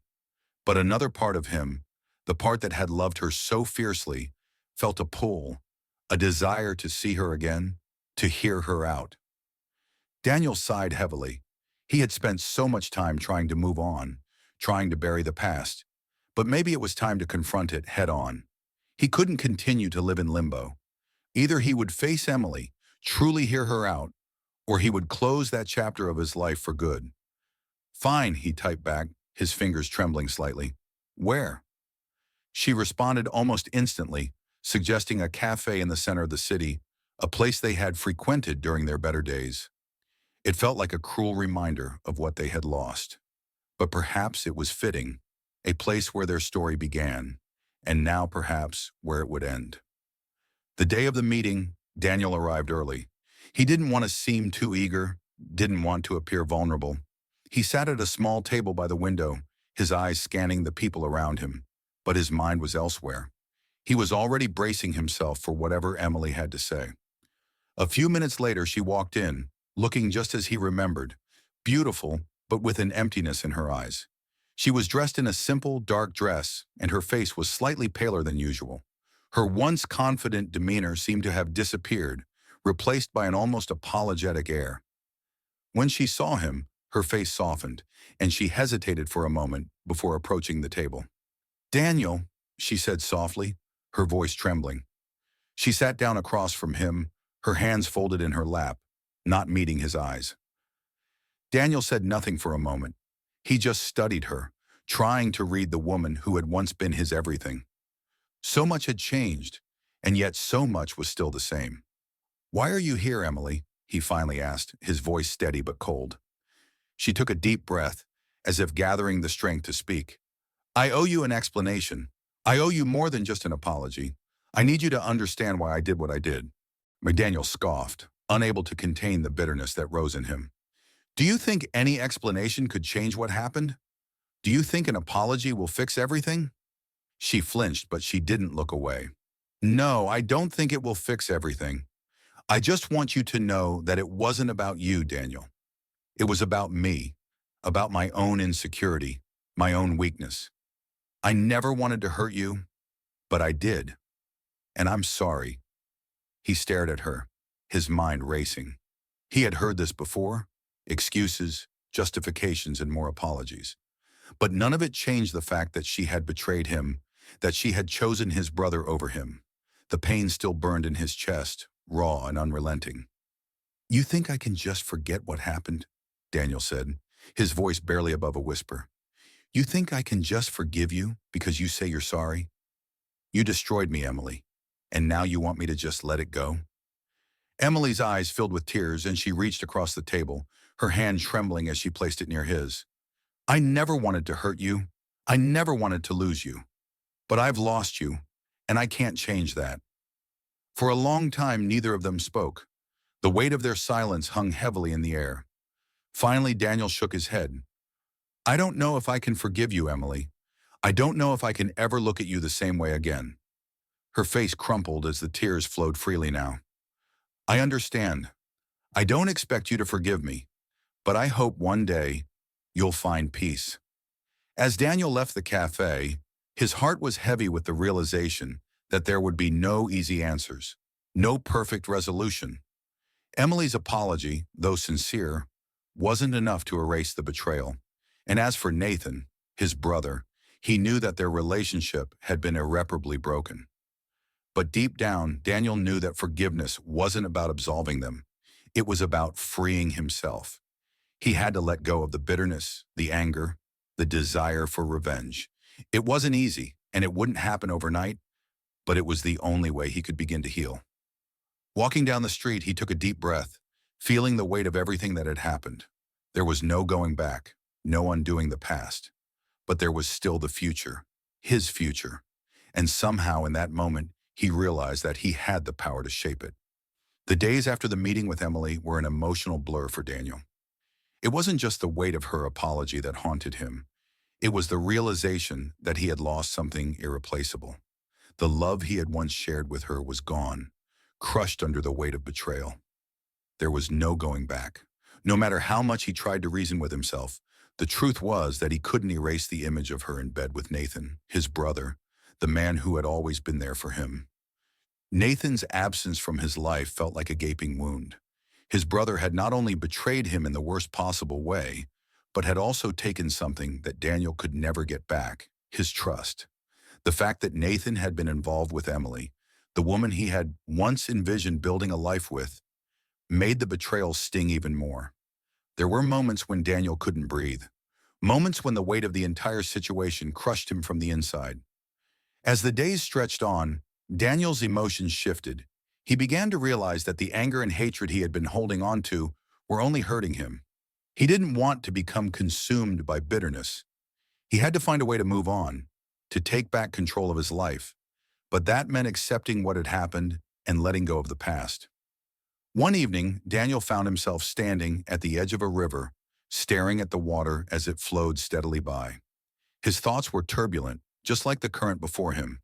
But another part of him, the part that had loved her so fiercely, felt a pull, a desire to see her again, to hear her out. Daniel sighed heavily. He had spent so much time trying to move on, trying to bury the past. But maybe it was time to confront it head on. He couldn't continue to live in limbo. Either he would face Emily, truly hear her out, or he would close that chapter of his life for good. "Fine," he typed back, his fingers trembling slightly. "Where?" She responded almost instantly, suggesting a cafe in the center of the city, a place they had frequented during their better days. It felt like a cruel reminder of what they had lost. But perhaps it was fitting, a place where their story began, and now perhaps where it would end. The day of the meeting, Daniel arrived early. He didn't want to seem too eager, didn't want to appear vulnerable. He sat at a small table by the window, his eyes scanning the people around him, but his mind was elsewhere. He was already bracing himself for whatever Emily had to say. A few minutes later, she walked in, looking just as he remembered, beautiful, but with an emptiness in her eyes. She was dressed in a simple, dark dress, and her face was slightly paler than usual. Her once confident demeanor seemed to have disappeared, replaced by an almost apologetic air. When she saw him, her face softened, and she hesitated for a moment before approaching the table. "Daniel," she said softly, her voice trembling. She sat down across from him, her hands folded in her lap, not meeting his eyes. Daniel said nothing for a moment. He just studied her, trying to read the woman who had once been his everything. So much had changed, and yet so much was still the same. "Why are you here, Emily?" he finally asked, his voice steady but cold. She took a deep breath, as if gathering the strength to speak. "I owe you an explanation. I owe you more than just an apology. I need you to understand why I did what I did." McDaniel scoffed, unable to contain the bitterness that rose in him. "Do you think any explanation could change what happened? Do you think an apology will fix everything?" She flinched, but she didn't look away. "No, I don't think it will fix everything. I just want you to know that it wasn't about you, Daniel. It was about me, about my own insecurity, my own weakness. I never wanted to hurt you, but I did, and I'm sorry." He stared at her, his mind racing. He had heard this before: excuses, justifications, and more apologies. But none of it changed the fact that she had betrayed him, that she had chosen his brother over him. The pain still burned in his chest, raw and unrelenting. "You think I can just forget what happened?" Daniel said, his voice barely above a whisper. "You think I can just forgive you because you say you're sorry? You destroyed me, Emily, and now you want me to just let it go?" Emily's eyes filled with tears, and she reached across the table, her hand trembling as she placed it near his. "I never wanted to hurt you. I never wanted to lose you. But I've lost you, and I can't change that." For a long time, neither of them spoke. The weight of their silence hung heavily in the air. Finally, Daniel shook his head. "I don't know if I can forgive you, Emily. I don't know if I can ever look at you the same way again." Her face crumpled as the tears flowed freely now. "I understand. I don't expect you to forgive me, but I hope one day you'll find peace." As Daniel left the cafe, his heart was heavy with the realization that there would be no easy answers, no perfect resolution. Emily's apology, though sincere, wasn't enough to erase the betrayal. And as for Nathan, his brother, he knew that their relationship had been irreparably broken. But deep down, Daniel knew that forgiveness wasn't about absolving them. It was about freeing himself. He had to let go of the bitterness, the anger, the desire for revenge. It wasn't easy, and it wouldn't happen overnight, but it was the only way he could begin to heal. Walking down the street, he took a deep breath, feeling the weight of everything that had happened. There was no going back, no undoing the past. But there was still the future, his future. And somehow in that moment, he realized that he had the power to shape it. The days after the meeting with Emily were an emotional blur for Daniel. It wasn't just the weight of her apology that haunted him. It was the realization that he had lost something irreplaceable. The love he had once shared with her was gone, crushed under the weight of betrayal. There was no going back. No matter how much he tried to reason with himself, the truth was that he couldn't erase the image of her in bed with Nathan, his brother, the man who had always been there for him. Nathan's absence from his life felt like a gaping wound. His brother had not only betrayed him in the worst possible way, but had also taken something that Daniel could never get back: his trust. The fact that Nathan had been involved with Emily, the woman he had once envisioned building a life with, made the betrayal sting even more. There were moments when Daniel couldn't breathe, moments when the weight of the entire situation crushed him from the inside. As the days stretched on, Daniel's emotions shifted. He began to realize that the anger and hatred he had been holding on to were only hurting him. He didn't want to become consumed by bitterness. He had to find a way to move on, to take back control of his life. But that meant accepting what had happened and letting go of the past. One evening, Daniel found himself standing at the edge of a river, staring at the water as it flowed steadily by. His thoughts were turbulent, just like the current before him.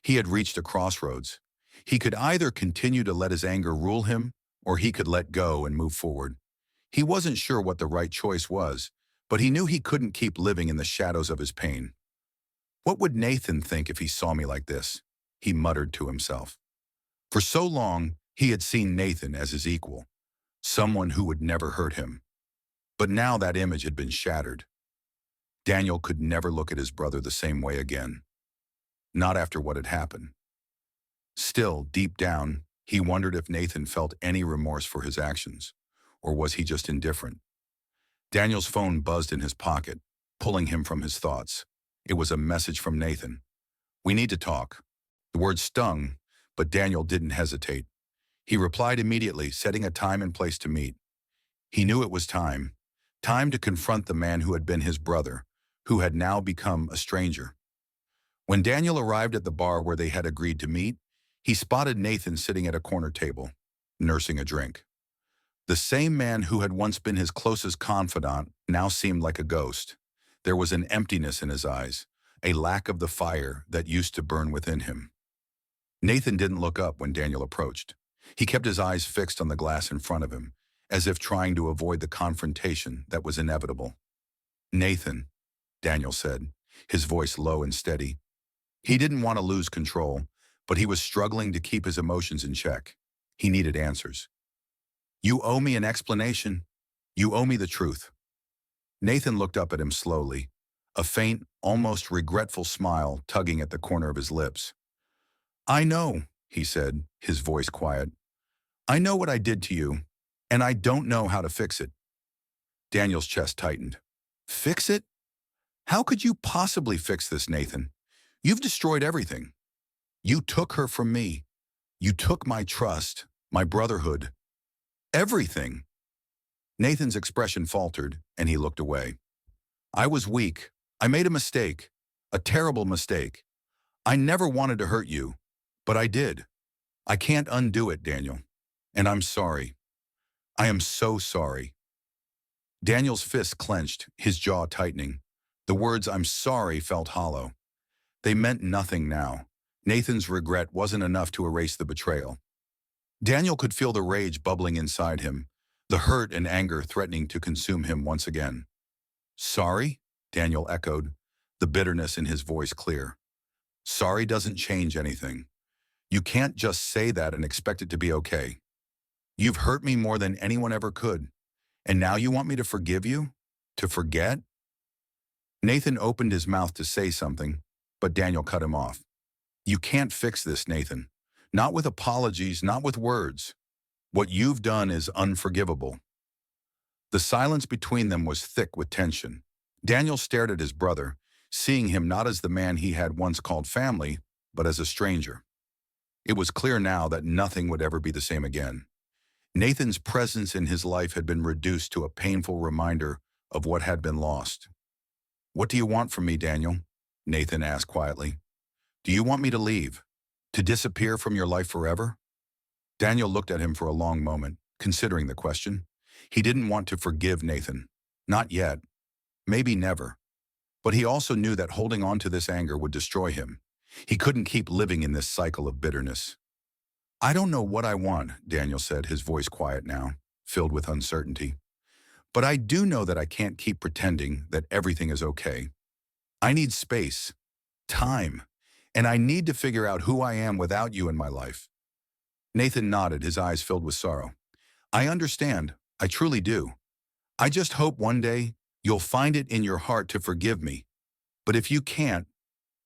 He had reached a crossroads. He could either continue to let his anger rule him, or he could let go and move forward. He wasn't sure what the right choice was, but he knew he couldn't keep living in the shadows of his pain. "What would Nathan think if he saw me like this?" he muttered to himself. For so long, he had seen Nathan as his equal, someone who would never hurt him. But now that image had been shattered. Daniel could never look at his brother the same way again. Not after what had happened. Still, deep down, he wondered if Nathan felt any remorse for his actions, or was he just indifferent? Daniel's phone buzzed in his pocket, pulling him from his thoughts. It was a message from Nathan. "We need to talk." The word stung, but Daniel didn't hesitate. He replied immediately, setting a time and place to meet. He knew it was time. Time to confront the man who had been his brother, who had now become a stranger. When Daniel arrived at the bar where they had agreed to meet, he spotted Nathan sitting at a corner table, nursing a drink. The same man who had once been his closest confidant now seemed like a ghost. There was an emptiness in his eyes, a lack of the fire that used to burn within him. Nathan didn't look up when Daniel approached. He kept his eyes fixed on the glass in front of him, as if trying to avoid the confrontation that was inevitable. "Nathan," Daniel said, his voice low and steady. He didn't want to lose control, but he was struggling to keep his emotions in check. He needed answers. "You owe me an explanation. You owe me the truth." Nathan looked up at him slowly, a faint, almost regretful smile tugging at the corner of his lips. "I know," he said, his voice quiet. "I know what I did to you, and I don't know how to fix it." Daniel's chest tightened. "Fix it? How could you possibly fix this, Nathan? You've destroyed everything. You took her from me. You took my trust, my brotherhood, everything." Nathan's expression faltered, and he looked away. "I was weak. I made a mistake, a terrible mistake. I never wanted to hurt you, but I did. I can't undo it, Daniel. And I'm sorry. I am so sorry." Daniel's fists clenched, his jaw tightening. The words "I'm sorry" felt hollow. They meant nothing now. Nathan's regret wasn't enough to erase the betrayal. Daniel could feel the rage bubbling inside him, the hurt and anger threatening to consume him once again. "Sorry?" Daniel echoed, the bitterness in his voice clear. "Sorry doesn't change anything. You can't just say that and expect it to be okay. You've hurt me more than anyone ever could, and now you want me to forgive you? To forget?" Nathan opened his mouth to say something, but Daniel cut him off. "You can't fix this, Nathan. Not with apologies, not with words. What you've done is unforgivable." The silence between them was thick with tension. Daniel stared at his brother, seeing him not as the man he had once called family, but as a stranger. It was clear now that nothing would ever be the same again. Nathan's presence in his life had been reduced to a painful reminder of what had been lost. "What do you want from me, Daniel?" Nathan asked quietly. "Do you want me to leave? To disappear from your life forever?" Daniel looked at him for a long moment, considering the question. He didn't want to forgive Nathan. Not yet. Maybe never. But he also knew that holding on to this anger would destroy him. He couldn't keep living in this cycle of bitterness. "I don't know what I want," Daniel said, his voice quiet now, filled with uncertainty. "But I do know that I can't keep pretending that everything is okay. I need space, time, and I need to figure out who I am without you in my life." Nathan nodded, his eyes filled with sorrow. "I understand. I truly do. I just hope one day you'll find it in your heart to forgive me. But if you can't,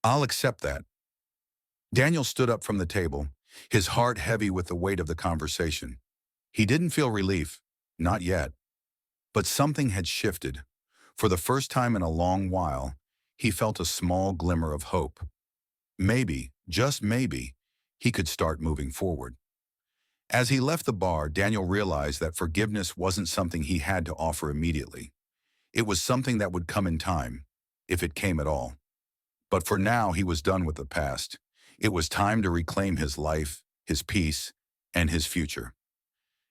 I'll accept that." Daniel stood up from the table, his heart heavy with the weight of the conversation. He didn't feel relief, not yet. But something had shifted. For the first time in a long while, he felt a small glimmer of hope. Maybe, just maybe, he could start moving forward. As he left the bar, Daniel realized that forgiveness wasn't something he had to offer immediately. It was something that would come in time, if it came at all. But for now, he was done with the past. It was time to reclaim his life, his peace, and his future.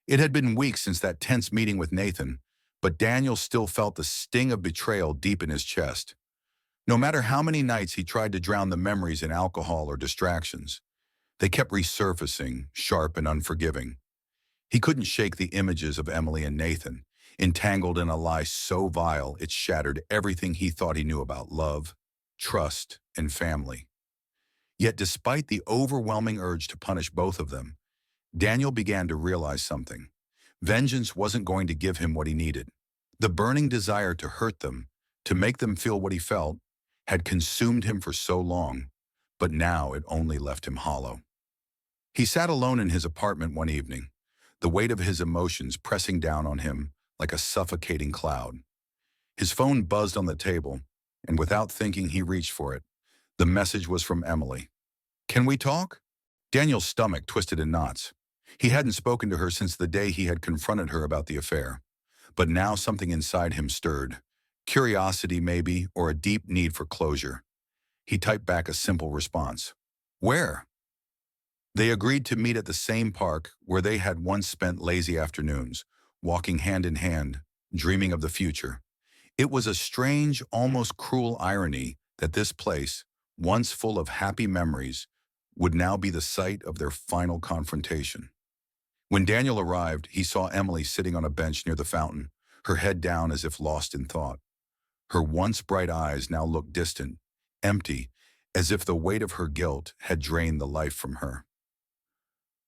It had been weeks since that tense meeting with Nathan, but Daniel still felt the sting of betrayal deep in his chest. No matter how many nights he tried to drown the memories in alcohol or distractions, they kept resurfacing, sharp and unforgiving. He couldn't shake the images of Emily and Nathan, entangled in a lie so vile it shattered everything he thought he knew about love, trust, and family. Yet despite the overwhelming urge to punish both of them, Daniel began to realize something. Vengeance wasn't going to give him what he needed. The burning desire to hurt them, to make them feel what he felt, had consumed him for so long, but now it only left him hollow. He sat alone in his apartment one evening, the weight of his emotions pressing down on him like a suffocating cloud. His phone buzzed on the table, and without thinking he reached for it. The message was from Emily. "Can we talk?" Daniel's stomach twisted in knots. He hadn't spoken to her since the day he had confronted her about the affair. But now something inside him stirred. Curiosity, maybe, or a deep need for closure. He typed back a simple response. Where? They agreed to meet at the same park where they had once spent lazy afternoons, walking hand in hand, dreaming of the future. It was a strange, almost cruel irony that this place, once full of happy memories, would now be the site of their final confrontation. When Daniel arrived, he saw Emily sitting on a bench near the fountain, her head down as if lost in thought. Her once bright eyes now looked distant, empty, as if the weight of her guilt had drained the life from her.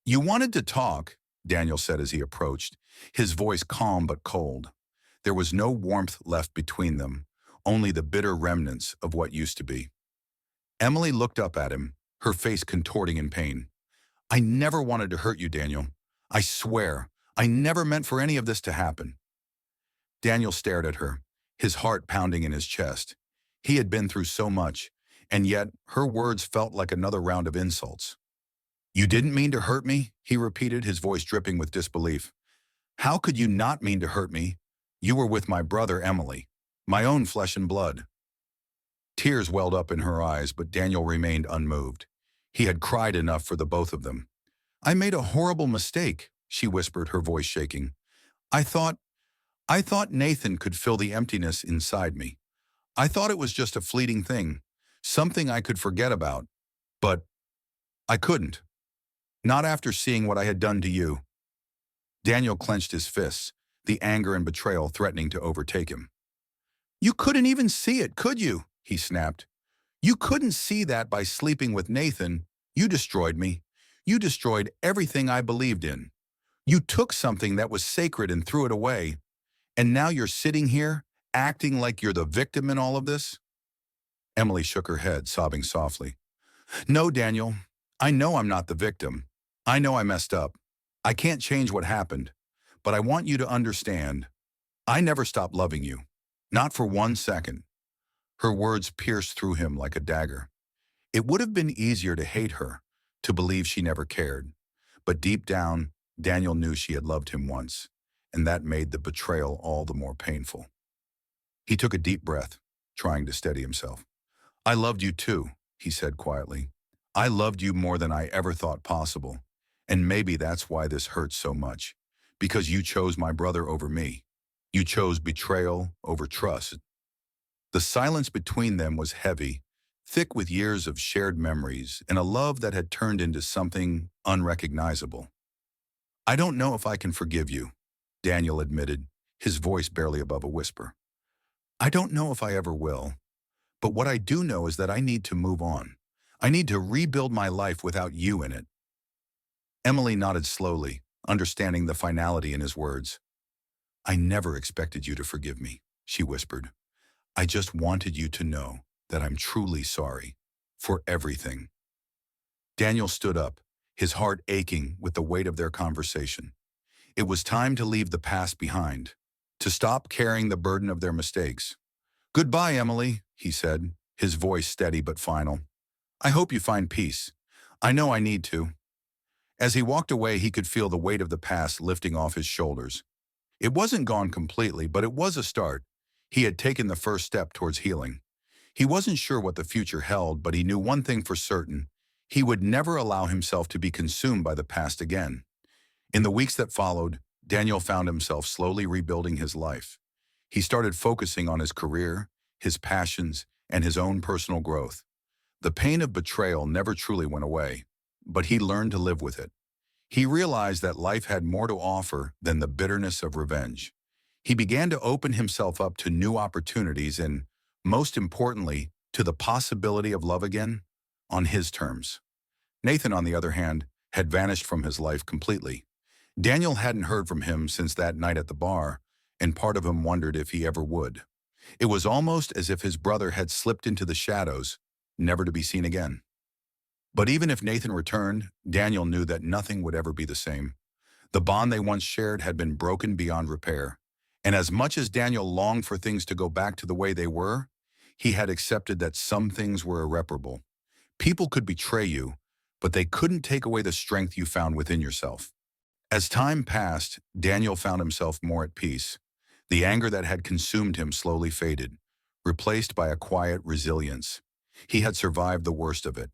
You wanted to talk, Daniel said as he approached, his voice calm but cold. There was no warmth left between them, only the bitter remnants of what used to be. Emily looked up at him, her face contorting in pain. I never wanted to hurt you, Daniel. I swear, I never meant for any of this to happen. Daniel stared at her, his heart pounding in his chest. He had been through so much, and yet her words felt like another round of insults. You didn't mean to hurt me, he repeated, his voice dripping with disbelief. How could you not mean to hurt me? You were with my brother, Emily, my own flesh and blood. Tears welled up in her eyes, but Daniel remained unmoved. He had cried enough for the both of them. I made a horrible mistake, she whispered, her voice shaking. I thought Nathan could fill the emptiness inside me. I thought it was just a fleeting thing, something I could forget about. But I couldn't. Not after seeing what I had done to you. Daniel clenched his fists, the anger and betrayal threatening to overtake him. You couldn't even see it, could you? He snapped. You couldn't see that by sleeping with Nathan. You destroyed me. You destroyed everything I believed in. You took something that was sacred and threw it away. And now you're sitting here, acting like you're the victim in all of this? Emily shook her head, sobbing softly. No, Daniel, I know I'm not the victim. I know I messed up. I can't change what happened. But I want you to understand, I never stopped loving you. Not for 1 second. Her words pierced through him like a dagger. It would have been easier to hate her, to believe she never cared. But deep down, Daniel knew she had loved him once, and that made the betrayal all the more painful. He took a deep breath, trying to steady himself. I loved you too, he said quietly. I loved you more than I ever thought possible. And maybe that's why this hurts so much. Because you chose my brother over me. You chose betrayal over trust. The silence between them was heavy, thick with years of shared memories and a love that had turned into something unrecognizable. I don't know if I can forgive you, Daniel admitted, his voice barely above a whisper. I don't know if I ever will. But what I do know is that I need to move on. I need to rebuild my life without you in it. Emily nodded slowly, understanding the finality in his words. I never expected you to forgive me, she whispered. I just wanted you to know that I'm truly sorry for everything. Daniel stood up, his heart aching with the weight of their conversation. It was time to leave the past behind, to stop carrying the burden of their mistakes. Goodbye, Emily, he said, his voice steady but final. I hope you find peace. I know I need to. As he walked away, he could feel the weight of the past lifting off his shoulders. It wasn't gone completely, but it was a start. He had taken the first step towards healing. He wasn't sure what the future held, but he knew one thing for certain. He would never allow himself to be consumed by the past again. In the weeks that followed, Daniel found himself slowly rebuilding his life. He started focusing on his career, his passions, and his own personal growth. The pain of betrayal never truly went away, but he learned to live with it. He realized that life had more to offer than the bitterness of revenge. He began to open himself up to new opportunities and, most importantly, to the possibility of love again, on his terms. Nathan, on the other hand, had vanished from his life completely. Daniel hadn't heard from him since that night at the bar, and part of him wondered if he ever would. It was almost as if his brother had slipped into the shadows, never to be seen again. But even if Nathan returned, Daniel knew that nothing would ever be the same. The bond they once shared had been broken beyond repair. And as much as Daniel longed for things to go back to the way they were, he had accepted that some things were irreparable. People could betray you, but they couldn't take away the strength you found within yourself. As time passed, Daniel found himself more at peace. The anger that had consumed him slowly faded, replaced by a quiet resilience. He had survived the worst of it.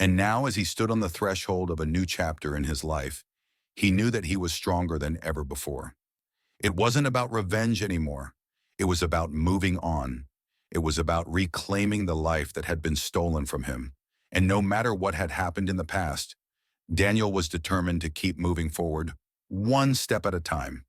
And now, as he stood on the threshold of a new chapter in his life, he knew that he was stronger than ever before. It wasn't about revenge anymore. It was about moving on. It was about reclaiming the life that had been stolen from him. And no matter what had happened in the past, Daniel was determined to keep moving forward, one step at a time.